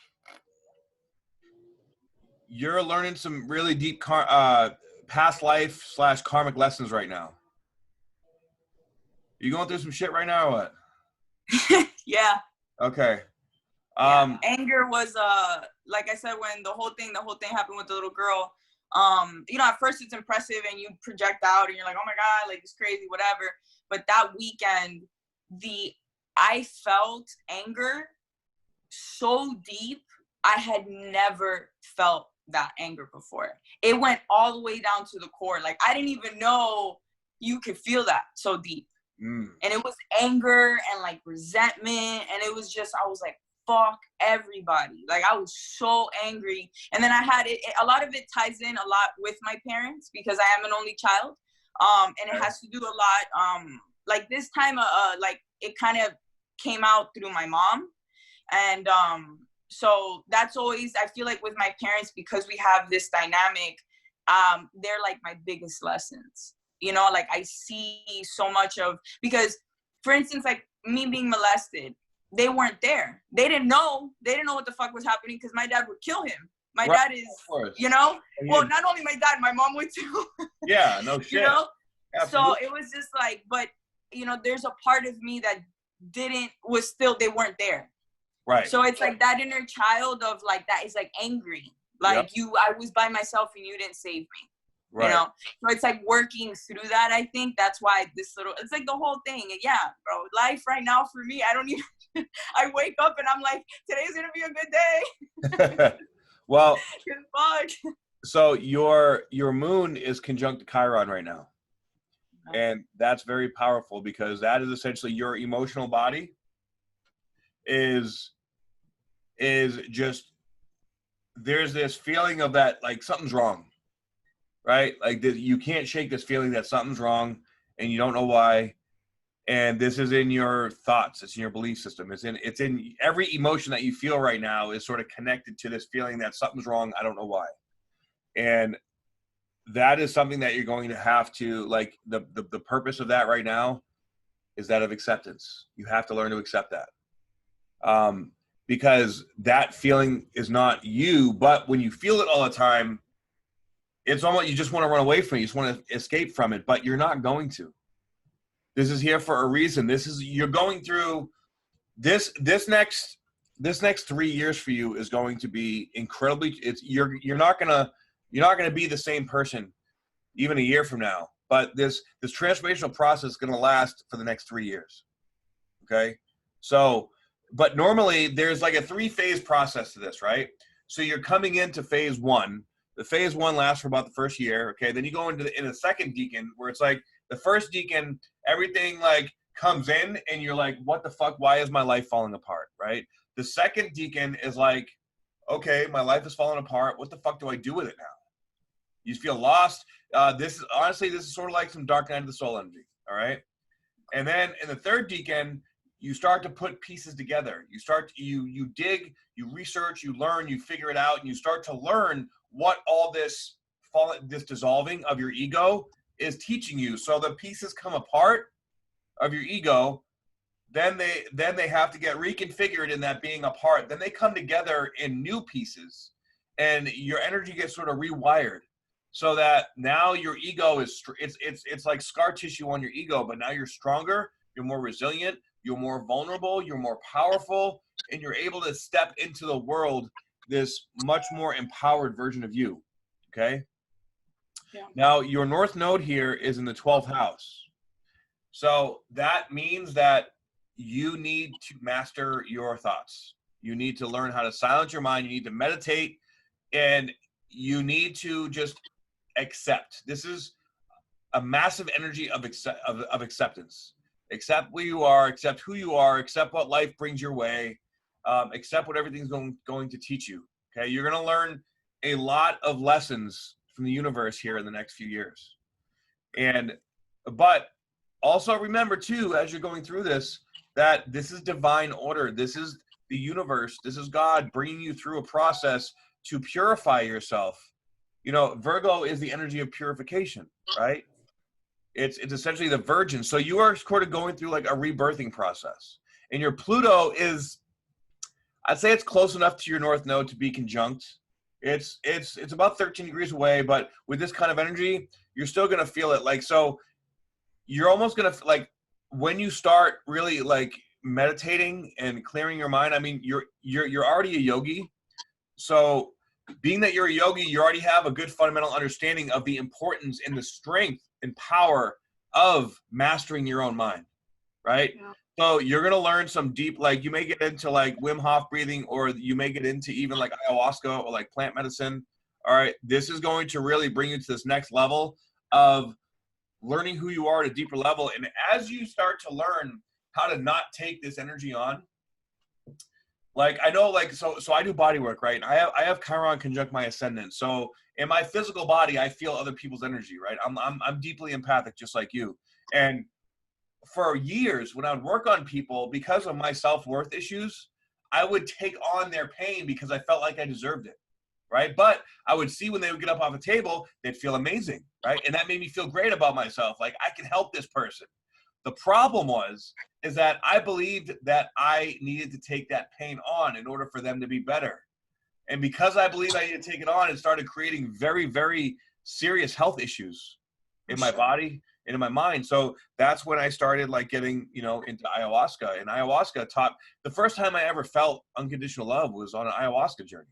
Speaker 1: learning some really deep past life / karmic lessons right now. You going through some shit right now or what?
Speaker 2: Yeah.
Speaker 1: Okay.
Speaker 2: Anger was like I said, when the whole thing happened with the little girl. You know, at first it's impressive and you project out and you're like, oh my God, like it's crazy, whatever. But that weekend, I felt anger so deep. I had never felt that anger before. It went all the way down to the core. Like I didn't even know you could feel that so deep. And it was anger and like resentment. And it was just, I was like, fuck everybody. Like I was so angry. And then I had a lot of it ties in a lot with my parents because I am an only child. And it has to do a lot. Like this time, like it kind of came out through my mom. And so that's always, I feel like with my parents, because we have this dynamic, they're like my biggest lessons. You know, like I see so much of, because for instance, like me being molested, they weren't there. They didn't know what the fuck was happening because my dad would kill him. My
Speaker 1: right,
Speaker 2: dad is, you know, well, not only my dad, my mom would too.
Speaker 1: Yeah, no shit.
Speaker 2: You know?
Speaker 1: Absolutely.
Speaker 2: So it was just like, but, you know, there's a part of me that was still, they weren't there.
Speaker 1: Right.
Speaker 2: So it's like that inner child of like, that is like angry. Like I was by myself and you didn't save me. Right. You know? So it's like working through that, I think. That's why it's like the whole thing. And yeah, bro, life right now for me, I don't even, I wake up and I'm like, today's going to be a good day.
Speaker 1: Well,
Speaker 2: fuck.
Speaker 1: So your moon is conjunct Chiron right now. And that's very powerful because that is essentially your emotional body is just, there's this feeling of that, like something's wrong, right? Like you can't shake this feeling that something's wrong and you don't know why. And this is in your thoughts. It's in your belief system. It's in every emotion that you feel right now is sort of connected to this feeling that something's wrong. I don't know why. And that is something that you're going to have to, like, the purpose of that right now is that of acceptance. You have to learn to accept that. Because that feeling is not you, but when you feel it all the time, it's almost, you just want to run away from it. You just want to escape from it, but you're not going to. This is here for a reason. You're going through this next 3 years for you is going to be incredibly, you're not going to be the same person even a year from now, but this transformational process is going to last for the next 3 years. Okay. So, but normally there's like a 3-phase process to this, right? So you're coming into phase 1. The phase 1 lasts for about the first year. Okay. Then you go into the second decan where it's like the first decan, everything like comes in and you're like, what the fuck? Why is my life falling apart? Right. The second decan is like, okay, my life is falling apart. What the fuck do I do with it now? You feel lost. This is sort of like some dark night of the soul energy. All right. And then in the third decan, you start to put pieces together. You dig, you research, you learn, you figure it out, and you start to learn what all this dissolving of your ego is teaching you. So the pieces come apart of your ego, then they have to get reconfigured in that being apart. Then they come together in new pieces, and your energy gets sort of rewired. So that now your ego is, it's like scar tissue on your ego, but now you're stronger, you're more resilient, you're more vulnerable, you're more powerful, and you're able to step into the world, this much more empowered version of you, okay? Yeah. Now, your North Node here is in the 12th house. So that means that you need to master your thoughts. You need to learn how to silence your mind. You need to meditate, and you need to just accept. This is a massive energy of acceptance. Accept who you are, accept who you are, accept what life brings your way, accept what everything's going to teach you. Okay, you're going to learn a lot of lessons from the universe here in the next few years. But also remember too, as you're going through this, that this is divine order. This is the universe. This is God bringing you through a process to purify yourself. You know, Virgo is the energy of purification, right? It's essentially the virgin. So you are sort of going through like a rebirthing process. And your Pluto is, I'd say it's close enough to your North Node to be conjunct. It's about 13 degrees away, but with this kind of energy, you're still going to feel it. Like, so you're almost going to, like, when you start really like meditating and clearing your mind, I mean, you're already a yogi. So being that you're a yogi, you already have a good fundamental understanding of the importance and the strength and power of mastering your own mind, right? Yeah. So you're going to learn some deep, like you may get into like Wim Hof breathing, or you may get into even like ayahuasca or like plant medicine. All right. This is going to really bring you to this next level of learning who you are at a deeper level. And as you start to learn how to not take this energy on, like I know, like, so I do body work, right? I have Chiron conjunct my ascendant. So in my physical body, I feel other people's energy, right? I'm deeply empathic, just like you. And for years, when I would work on people, because of my self-worth issues, I would take on their pain because I felt like I deserved it, right? But I would see when they would get up off a table, they'd feel amazing, right? And that made me feel great about myself. Like, I can help this person. The problem is that I believed that I needed to take that pain on in order for them to be better. And because I believed I needed to take it on, it started creating very, very serious health issues in my body and in my mind. So that's when I started like getting, you know, into ayahuasca. And ayahuasca taught, the first time I ever felt unconditional love was on an ayahuasca journey,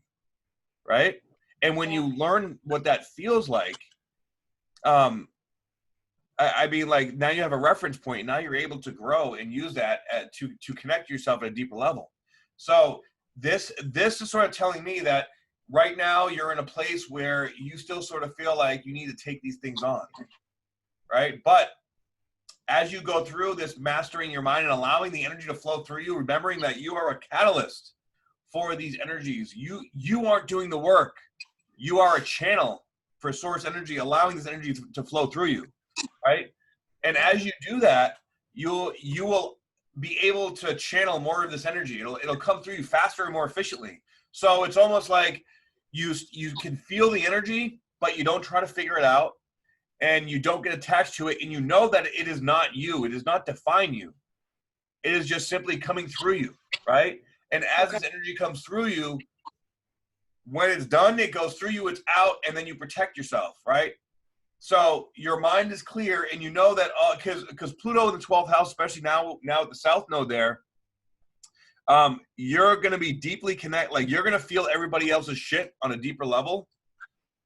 Speaker 1: right? And when you learn what that feels like, I mean, like, now you have a reference point. Now you're able to grow and use that to connect yourself at a deeper level. So this is sort of telling me that right now you're in a place where you still sort of feel like you need to take these things on, right? But as you go through this mastering your mind and allowing the energy to flow through you, remembering that you are a catalyst for these energies. You aren't doing the work. You are a channel for source energy, allowing this energy to flow through you. Right? And as you do that, you will be able to channel more of this energy. It'll come through you faster and more efficiently. So it's almost like you can feel the energy, but you don't try to figure it out, and you don't get attached to it, and you know that it is not you. It does not define you. It is just simply coming through you, right? And as this energy comes through you, when it's done, it goes through you, it's out, and then you protect yourself, right? So your mind is clear, and you know that because Pluto in the 12th house, especially now at the South Node there, you're going to be deeply connected. Like, you're going to feel everybody else's shit on a deeper level.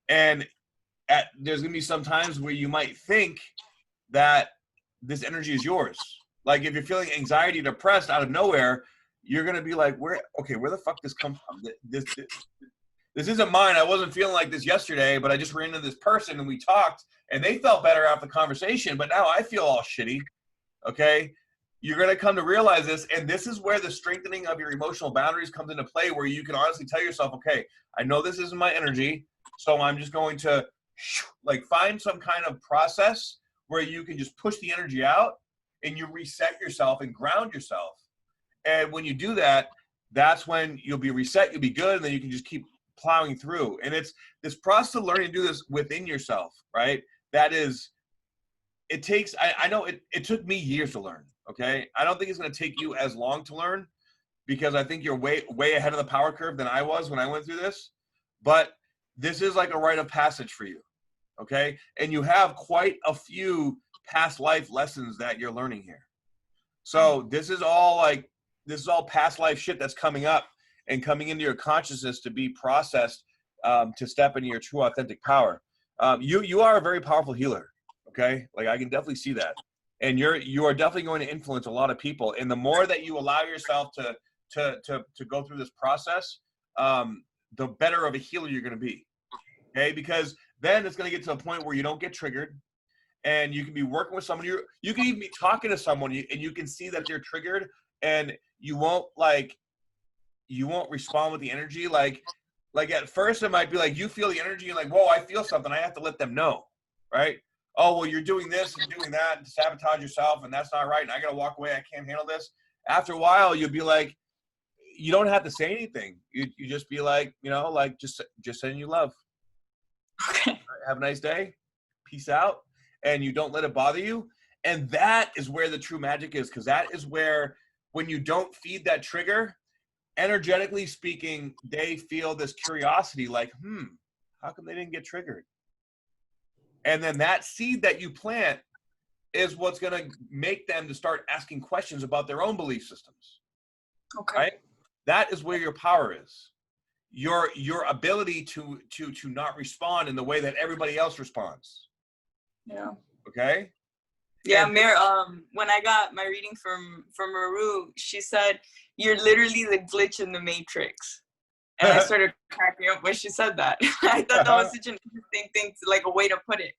Speaker 1: And there's going to be some times where you might think that this energy is yours. Like, if you're feeling anxiety, depressed out of nowhere, you're going to be like, where the fuck this come from? This isn't mine. I wasn't feeling like this yesterday, but I just ran into this person and we talked and they felt better after the conversation, but now I feel all shitty. Okay? You're going to come to realize this, and this is where the strengthening of your emotional boundaries comes into play, where you can honestly tell yourself, okay, I know this isn't my energy, so I'm just going to like find some kind of process where you can just push the energy out and you reset yourself and ground yourself. And when you do that, that's when you'll be reset, you'll be good, and then you can just keep plowing through. And it's this process of learning to do this within yourself, right? That is, it takes, I know it took me years to learn, okay? I don't think it's going to take you as long to learn, because I think you're way ahead of the power curve than I was when I went through this. But this is like a rite of passage for you, okay? And you have quite a few past life lessons that you're learning here. So this is all past life shit that's coming up and coming into your consciousness to be processed, to step into your true authentic power. You are a very powerful healer, okay? Like, I can definitely see that. And you are definitely going to influence a lot of people. And the more that you allow yourself to go through this process, the better of a healer you're going to be, okay? Because then it's going to get to a point where you don't get triggered, and you can be working with someone. You can even be talking to someone, and you can see that they're triggered, and you won't respond with the energy. Like at first it might be like you feel the energy and like, whoa, I feel something. I have to let them know, right? Oh, well, you're doing this and doing that to sabotage yourself, and that's not right, and I got to walk away. I can't handle this. After a while, you'll be like, you don't have to say anything. You just be like, you know, like just sending you love. Okay. Have a nice day. Peace out. And you don't let it bother you. And that is where the true magic is, because that is where, when you don't feed that trigger, energetically speaking, they feel this curiosity like, how come they didn't get triggered? And then that seed that you plant is what's going to make them to start asking questions about their own belief systems. Okay. Right? That is where your power is. Your ability to not respond in the way that everybody else responds. Yeah. Okay?
Speaker 2: Yeah, when I got my reading from Maru, she said, you're literally the glitch in the matrix. And I started cracking up when she said that. I thought that was such an interesting thing, like a way to put it.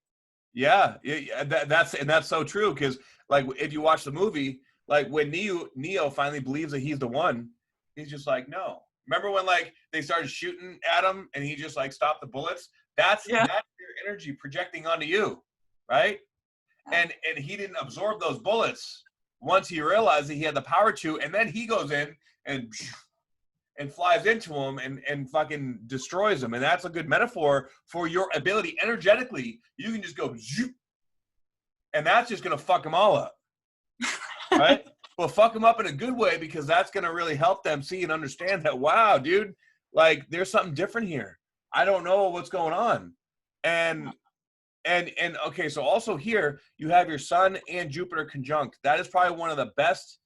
Speaker 1: Yeah, that's so true, because like if you watch the movie, like when Neo finally believes that he's the one, he's just like, no. Remember when like they started shooting at him and he just like stopped the bullets? That's your energy projecting onto you, right? And he didn't absorb those bullets once he realized that he had the power to, and then he goes in and flies into him and fucking destroys him. And that's a good metaphor for your ability energetically. You can just go zoop, and that's just gonna fuck them all up. right? But fuck them up in a good way, because that's going to really help them see and understand that, wow, dude, like there's something different here. I don't know what's going on. And okay, so also here you have your Sun and Jupiter conjunct. That is probably one of the best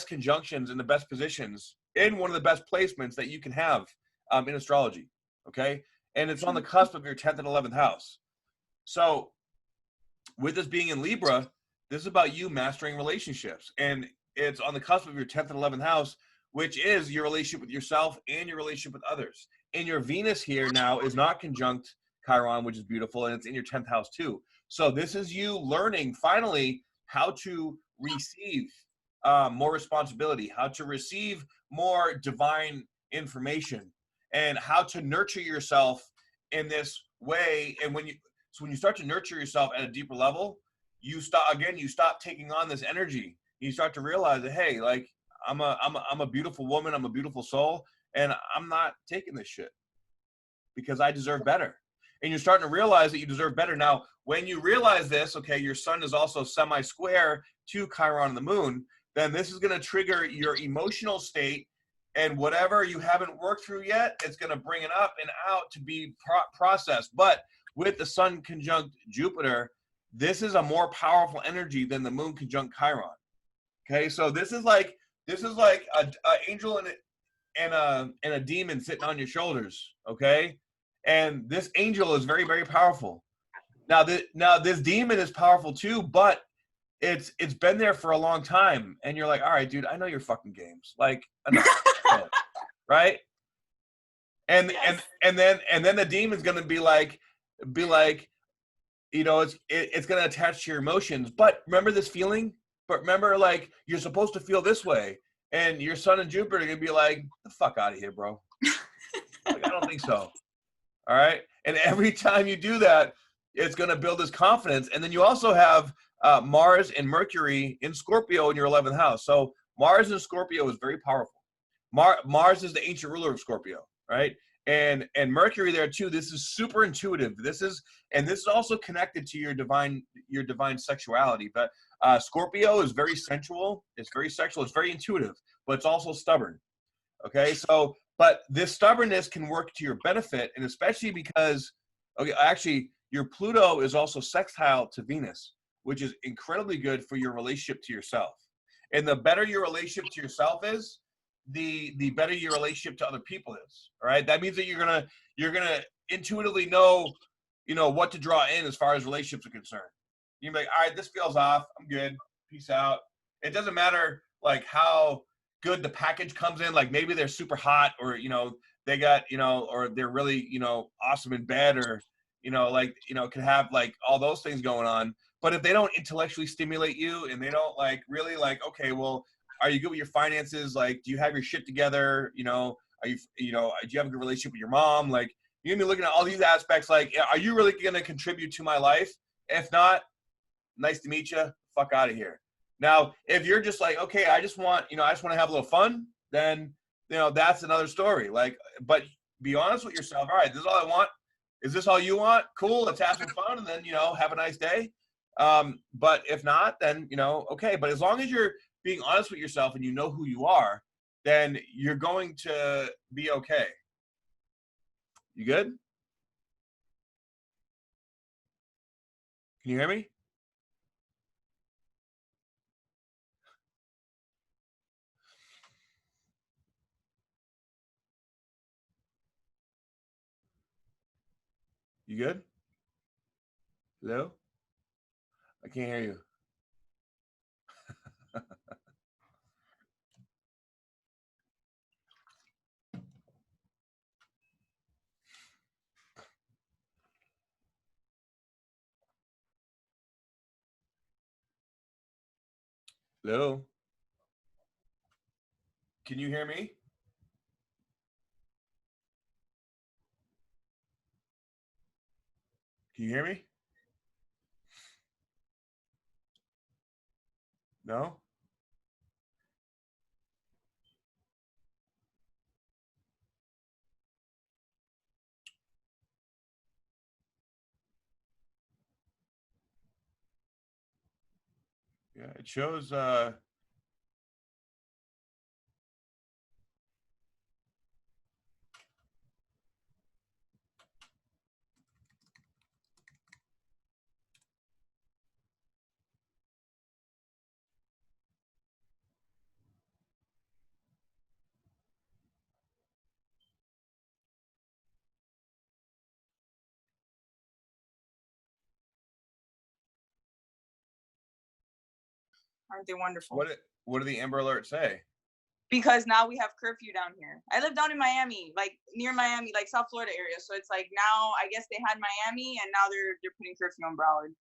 Speaker 1: conjunctions and the best positions in one of the best placements that you can have in astrology. Okay, and it's on the cusp of your 10th and 11th house. So with this being in Libra, this is about you mastering relationships, and it's on the cusp of your 10th and 11th house, which is your relationship with yourself and your relationship with others. And your Venus here now is not conjunct Chiron, which is beautiful, and it's in your 10th house too. So this is you learning finally how to receive more responsibility, how to receive more divine information, and how to nurture yourself in this way. And when you start to nurture yourself at a deeper level, you stop taking on this energy. You start to realize that, hey, like I'm a beautiful woman, I'm a beautiful soul, and I'm not taking this shit because I deserve better. And you're starting to realize that you deserve better. Now, when you realize this, okay, your Sun is also semi-square to Chiron and the Moon, then this is going to trigger your emotional state, and whatever you haven't worked through yet, it's going to bring it up and out to be processed. But with the Sun conjunct Jupiter, this is a more powerful energy than the Moon conjunct Chiron. Okay, so this is like a angel and a demon sitting on your shoulders. Okay, and this angel is very, very powerful. Now this demon is powerful too, but it's been there for a long time, and you're like, all right, dude, I know your fucking games, like enough. Right? And yes. and then the demon's gonna be like, you know, it's gonna attach to your emotions. But remember this feeling. But remember, like, you're supposed to feel this way, and your Sun and Jupiter are gonna be like, the fuck out of here, bro. Like, I don't think so. All right. And every time you do that, it's gonna build this confidence. And then you also have Mars and Mercury in Scorpio in your 11th house. So Mars in Scorpio is very powerful. Mars is the ancient ruler of Scorpio, right? And Mercury there too. This is super intuitive. This is also connected to your divine sexuality. But Scorpio is very sensual. It's very sexual. It's very intuitive, but it's also stubborn. Okay, so but this stubbornness can work to your benefit, and especially because, okay, actually your Pluto is also sextile to Venus, which is incredibly good for your relationship to yourself. And the better your relationship to yourself is, the better your relationship to other people is. All right, that means that you're gonna intuitively know, you know, what to draw in as far as relationships are concerned. You're like, all right, this feels off. I'm good. Peace out. It doesn't matter like how good the package comes in. Like maybe they're super hot, or you know they got, you know, or they're really, you know, awesome in bed, or you know, like, you know, can have like all those things going on. But if they don't intellectually stimulate you, and they don't like really like, okay, well, are you good with your finances? Like, do you have your shit together? You know, do you have a good relationship with your mom? Like, you're gonna be looking at all these aspects. Like, are you really gonna contribute to my life? If not, nice to meet you. Fuck out of here. Now, if you're just like, okay, I just want to have a little fun, then, you know, that's another story. Like, but be honest with yourself. All right, this is all I want. Is this all you want? Cool. Let's have some fun, and then, you know, have a nice day. But if not, then, you know, okay. But as long as you're being honest with yourself and you know who you are, then you're going to be okay. You good? Can you hear me? You good? Hello? I can't hear you. Hello? Can you hear me? Can you hear me? No? Yeah, it shows.
Speaker 2: Aren't they wonderful?
Speaker 1: What do the Amber Alerts say?
Speaker 2: Because now we have curfew down here. I live down in Miami, like near Miami, like South Florida area. So it's like now I guess they had Miami and now they're putting curfew on Broward.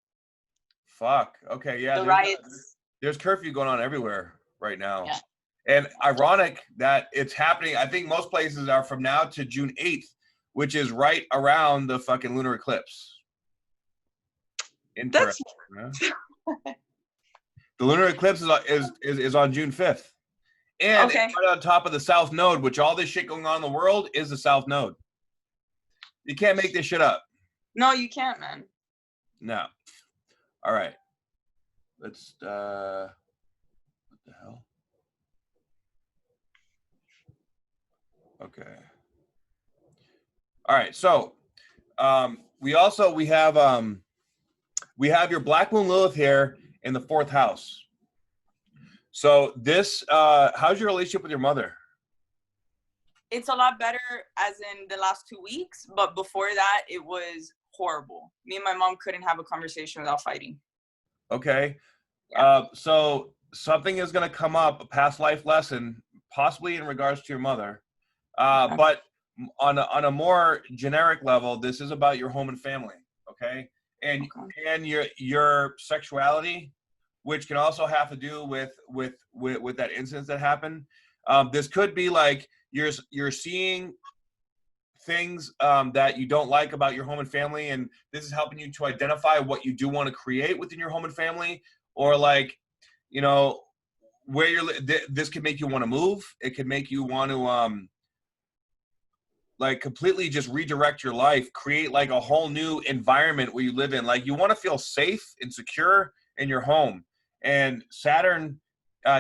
Speaker 1: Fuck. Okay, yeah.
Speaker 2: The riots.
Speaker 1: There's curfew going on everywhere right now.
Speaker 2: Yeah.
Speaker 1: And ironic that it's happening. I think most places are from now to June 8th, which is right around the fucking lunar eclipse. Interesting. Huh? The lunar eclipse is on June 5th. And it's right on top of the South Node, which all this shit going on in the world is the South Node. You can't make this shit up.
Speaker 2: No, you can't, man.
Speaker 1: No. All right. Let's, what the hell? Okay. All right. So, we have your Black Moon Lilith here in the 4th house. So this, how's your relationship with your mother?
Speaker 2: It's a lot better as in the last 2 weeks, but before that, it was horrible. Me and my mom couldn't have a conversation without fighting.
Speaker 1: Okay. Yeah. So something is going to come up, a past life lesson, possibly in regards to your mother. But on a more generic level, this is about your home and family. Okay. And your sexuality, which can also have to do with that incident that happened. This could be like you're seeing things that you don't like about your home and family, and this is helping you to identify what you do want to create within your home and family, or like, you know, where this could make you want to move. It could make you want to like completely just redirect your life, create like a whole new environment where you live in. Like you want to feel safe and secure in your home. And Saturn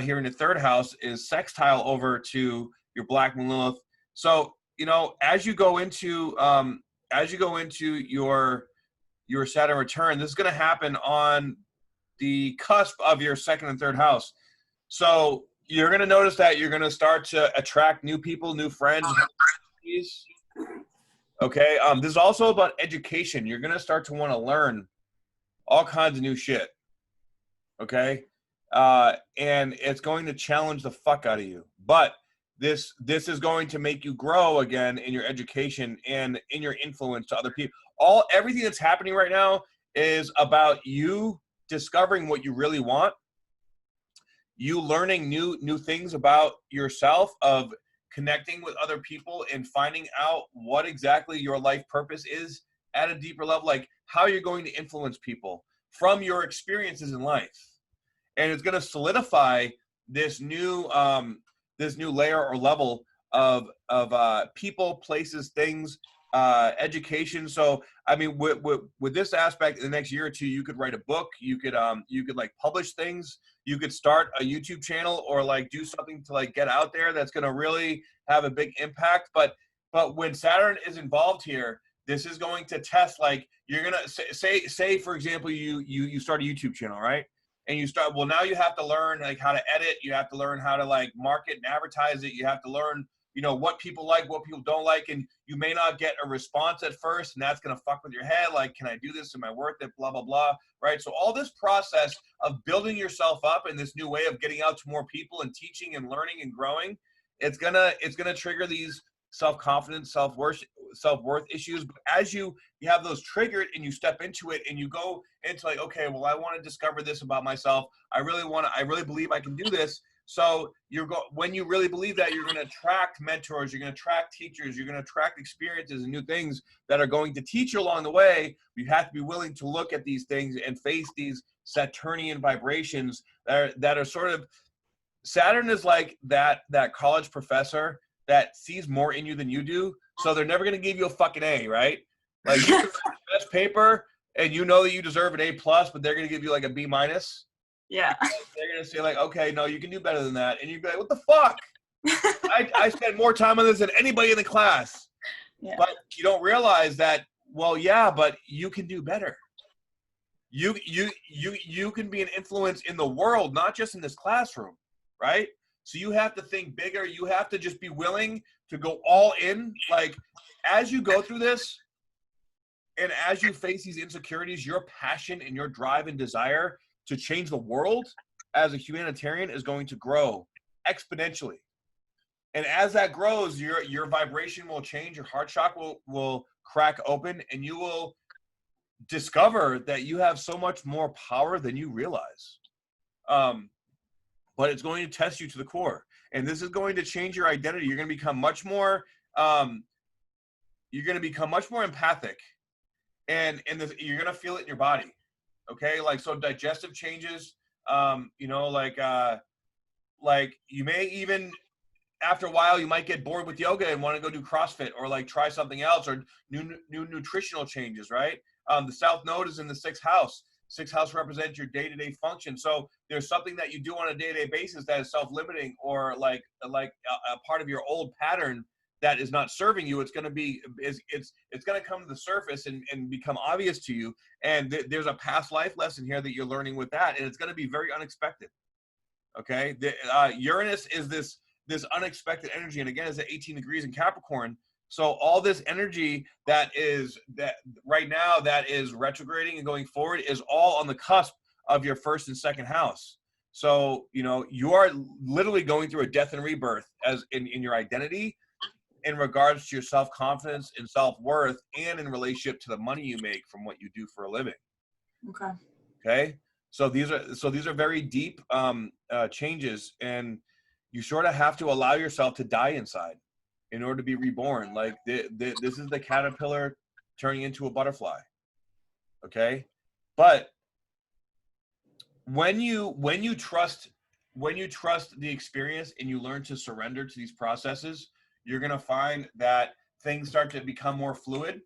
Speaker 1: here in the 3rd house is sextile over to your Black Moon Lilith. So, you know, as you go into your Saturn return, this is going to happen on the cusp of your 2nd and 3rd house. So you're going to notice that you're going to start to attract new people, new friends. Okay. This is also about education. You're going to start to want to learn all kinds of new shit. Okay. And it's going to challenge the fuck out of you, but this is going to make you grow again in your education and in your influence to other people. Everything that's happening right now is about you discovering what you really want, you learning new things about yourself, of connecting with other people and finding out what exactly your life purpose is at a deeper level, like how you're going to influence people from your experiences in life. And it's going to solidify this new layer or level of people, places, things, education. So, I mean, with this aspect, in the next year or two, you could write a book. You could like publish things. You could start a YouTube channel, or like do something to like get out there that's going to really have a big impact. But when Saturn is involved here, this is going to test, like, you're going to say, for example, you start a YouTube channel, right? And you start, well, now you have to learn like how to edit. You have to learn how to like market and advertise it. You have to learn, you know, what people like, what people don't like. And you may not get a response at first, and that's going to fuck with your head. Like, can I do this? Am I worth it? Blah, blah, blah. Right. So all this process of building yourself up in this new way of getting out to more people and teaching and learning and growing, it's going to trigger these self-confidence, self-worth issues. But as you have those triggered and you step into it and you go into like, okay, well, I want to discover this about myself. I really believe I can do this. So when you really believe that, you're going to attract mentors, you're going to attract teachers, you're going to attract experiences and new things that are going to teach you along the way. You have to be willing to look at these things and face these Saturnian vibrations that are sort of, Saturn is like that college professor that sees more in you than you do. So they're never going to give you a fucking A, right? Like, you can write the best paper and you know that you deserve an A+, but they're going to give you like a B-.
Speaker 2: Yeah.
Speaker 1: They're going to say like, okay, no, you can do better than that. And you'd be like, what the fuck? I spent more time on this than anybody in the class.
Speaker 2: Yeah.
Speaker 1: But you don't realize that, well, yeah, but you can do better. You can be an influence in the world, not just in this classroom, right? So you have to think bigger. You have to just be willing to go all in. Like, as you go through this and as you face these insecurities, your passion and your drive and desire to change the world as a humanitarian is going to grow exponentially. And as that grows, your vibration will change, your heart chakra will crack open, and you will discover that you have so much more power than you realize. But it's going to test you to the core. And this is going to change your identity. You're going to become much more empathic, and you're going to feel it in your body. Okay, like, so digestive changes, like you may even, after a while, you might get bored with yoga and want to go do CrossFit or like try something else, or new nutritional changes, right? The South Node is in the 6th house. 6th house represents your day-to-day function. So there's something that you do on a day-to-day basis that is self-limiting, or like a part of your old pattern that is not serving you. It's going to come to the surface and become obvious to you. And there's a past life lesson here that you're learning with that. And it's going to be very unexpected. Okay. Uranus is this unexpected energy. And again, it's at 18 degrees in Capricorn. So all this energy that right now that is retrograding and going forward is all on the cusp of your 1st and 2nd house. So, you are literally going through a death and rebirth as in your identity, in regards to your self-confidence and self-worth, and in relationship to the money you make from what you do for a living. Okay. So these are very deep changes, and you sort of have to allow yourself to die inside in order to be reborn. Like this is the caterpillar turning into a butterfly. Okay. But when you trust the experience and you learn to surrender to these processes, you're going to find that things start to become more fluid.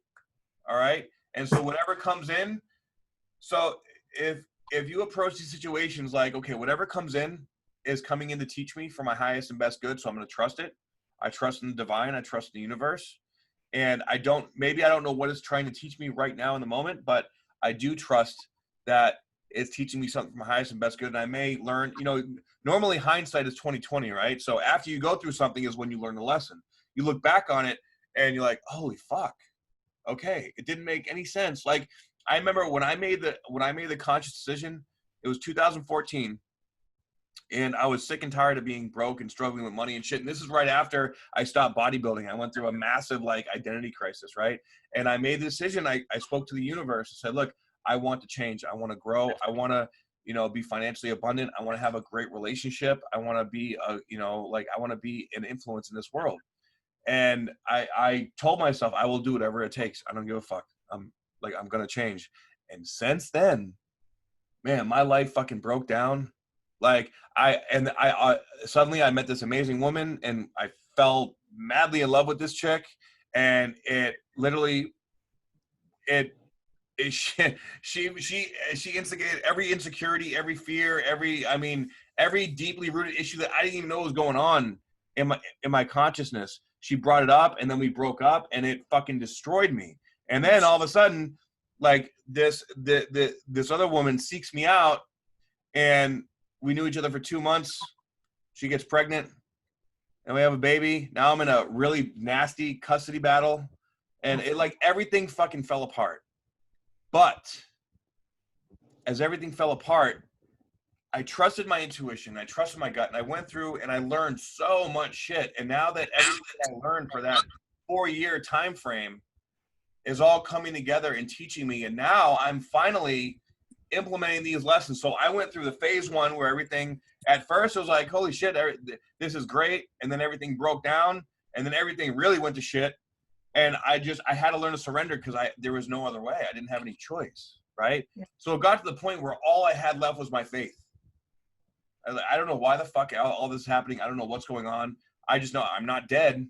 Speaker 1: All right. And so whatever comes in, so if you approach these situations like, okay, whatever comes in is coming in to teach me for my highest and best good, so I'm going to trust it. I trust in the divine. I trust in the universe. And maybe I don't know what it's trying to teach me right now in the moment, but I do trust that it's teaching me something from my highest and best good. And I may learn, normally hindsight is 20/20, right? So after you go through something is when you learn the lesson. You look back on it and you're like, holy fuck. Okay. It didn't make any sense. Like, I remember when I made the conscious decision, it was 2014. And I was sick and tired of being broke and struggling with money and shit. And this is right after I stopped bodybuilding. I went through a massive identity crisis, right? And I made the decision. I spoke to the universe and said, look, I want to change. I want to grow. I want to, be financially abundant. I want to have a great relationship. I want to be I want to be an influence in this world. And I told myself I will do whatever it takes. I don't give a fuck. I'm going to change. And since then, man, my life fucking broke down. Like suddenly I met this amazing woman and I fell madly in love with this chick, and it literally, she instigated every insecurity, every fear, every deeply rooted issue that I didn't even know was going on in my consciousness. She brought it up, and then we broke up, and it fucking destroyed me. And then all of a sudden, like this other woman seeks me out, and we knew each other for 2 months. She gets pregnant, and we have a baby. Now I'm in a really nasty custody battle, and everything fucking fell apart. But as everything fell apart, I trusted my intuition. I trusted my gut, and I went through and I learned so much shit. And now that everything I learned for that 4-year time frame is all coming together and teaching me, and now I'm finally implementing these lessons. So I went through the phase 1 where everything at first was like, holy shit, this is great. And then everything broke down, and then everything really went to shit. And I had to learn to surrender because there was no other way. I didn't have any choice. Right. Yeah. So it got to the point where all I had left was my faith. I don't know why the fuck all this is happening. I don't know what's going on. I just know I'm not dead.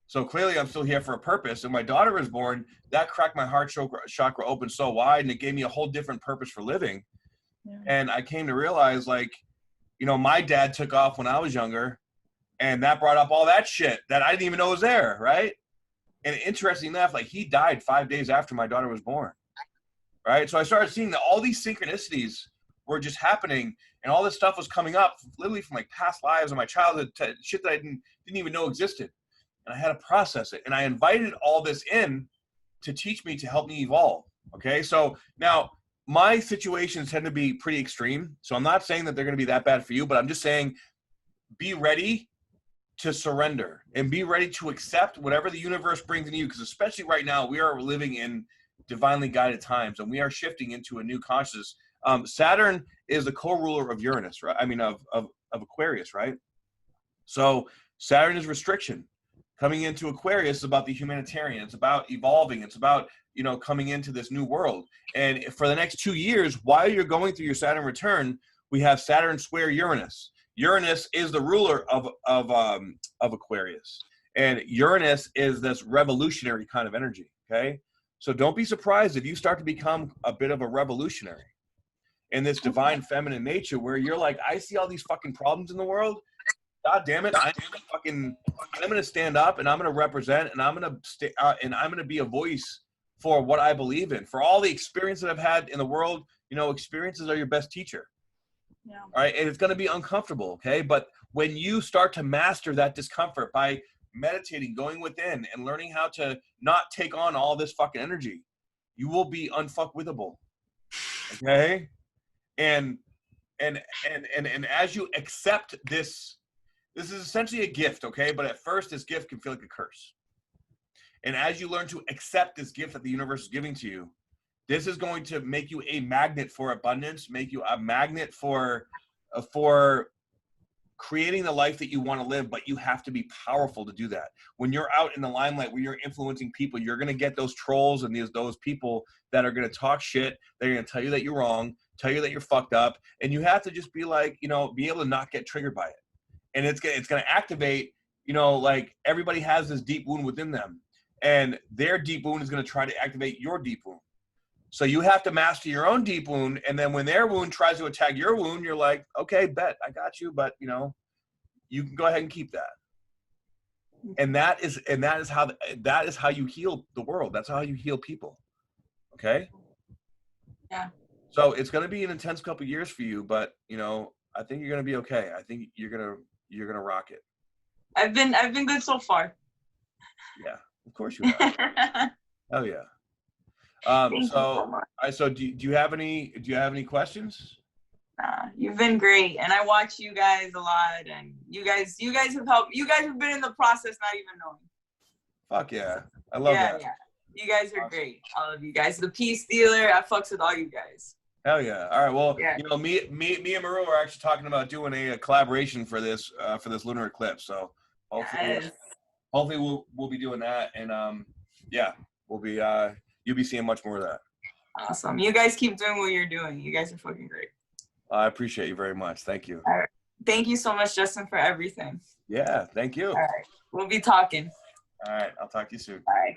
Speaker 1: So clearly I'm still here for a purpose. And my daughter was born. That cracked my heart chakra open so wide, and it gave me a whole different purpose for living. And I came to realize, like, you know, my dad took off when I was younger, and that brought up all that shit that I didn't even know was there, right? And interesting enough, like, he died 5 days after my daughter was born, right? So I started seeing that all these synchronicities were just happening, and all this stuff was coming up literally from like past lives of my childhood to shit that I didn't even know existed. And I had to process it. And I invited all this in to teach me, to help me evolve. Okay. So now my situations tend to be pretty extreme. So I'm not saying that they're going to be that bad for you, but I'm just saying be ready to surrender and be ready to accept whatever the universe brings in you. Because especially right now, we are living in divinely guided times, and we are shifting into a new consciousness. Saturn is the co-ruler of Uranus, right? I mean, of Aquarius, right? So Saturn is restriction. Coming into Aquarius is about the humanitarian. It's about evolving. It's about, you know, coming into this new world. And for the next 2 years, while you're going through your Saturn return, we have Saturn square Uranus. Uranus is the ruler of Aquarius, and Uranus is this revolutionary kind of energy. Okay, so don't be surprised if you start to become a bit of a revolutionary in this divine feminine nature, where you're like, I see all these fucking problems in the world. God damn it! I'm gonna stand up, and I'm gonna represent, and I'm gonna be a voice for what I believe in. For all the experience that I've had in the world, you know, experiences are your best teacher. Yeah. All right, and it's gonna be uncomfortable, okay? But when you start to master that discomfort by meditating, going within, and learning how to not take on all this fucking energy, you will be unfuckwithable. Okay, and as you accept this. This is essentially a gift, okay? But at first, this gift can feel like a curse. And as you learn to accept this gift that the universe is giving to you, this is going to make you a magnet for abundance, make you a magnet for creating the life that you want to live, but you have to be powerful to do that. When you're out in the limelight, when you're influencing people, you're going to get those trolls and those people that are going to talk shit. They're going to tell you that you're wrong, tell you that you're fucked up. And you have to just be like, you know, be able to not get triggered by it. And it's going to activate, you know, like everybody has this deep wound within them, and their deep wound is going to try to activate your deep wound. So you have to master your own deep wound. And then when their wound tries to attack your wound, you're like, okay, bet, I got you. But, you know, you can go ahead and keep that. And that is how you heal the world. That's how you heal people. Okay.
Speaker 2: Yeah.
Speaker 1: So it's going to be an intense couple of years for you, but, you know, I think you're going to be okay. I think you're going to rock it.
Speaker 2: I've been good so far.
Speaker 1: Yeah, of course you are. Oh yeah. So do you have any questions?
Speaker 2: You've been great, and I watch you guys a lot, and you guys have helped. You guys have been in the process, not even knowing.
Speaker 1: Fuck yeah, I love that.
Speaker 2: Yeah, you guys are great, all of you guys. The Peace Dealer, I fucks with all you guys.
Speaker 1: Hell yeah! All right, well, yeah. You know, me and Maru are actually talking about doing a collaboration for this lunar eclipse. So hopefully we'll be doing that, and yeah, we'll be you'll be seeing much more of that.
Speaker 2: Awesome! You guys keep doing what you're doing. You guys are fucking great.
Speaker 1: I appreciate you very much. Thank you.
Speaker 2: All right. Thank you so much, Justin, for everything.
Speaker 1: Yeah, thank you.
Speaker 2: All right, we'll be talking.
Speaker 1: All right, I'll talk to you soon.
Speaker 2: All right.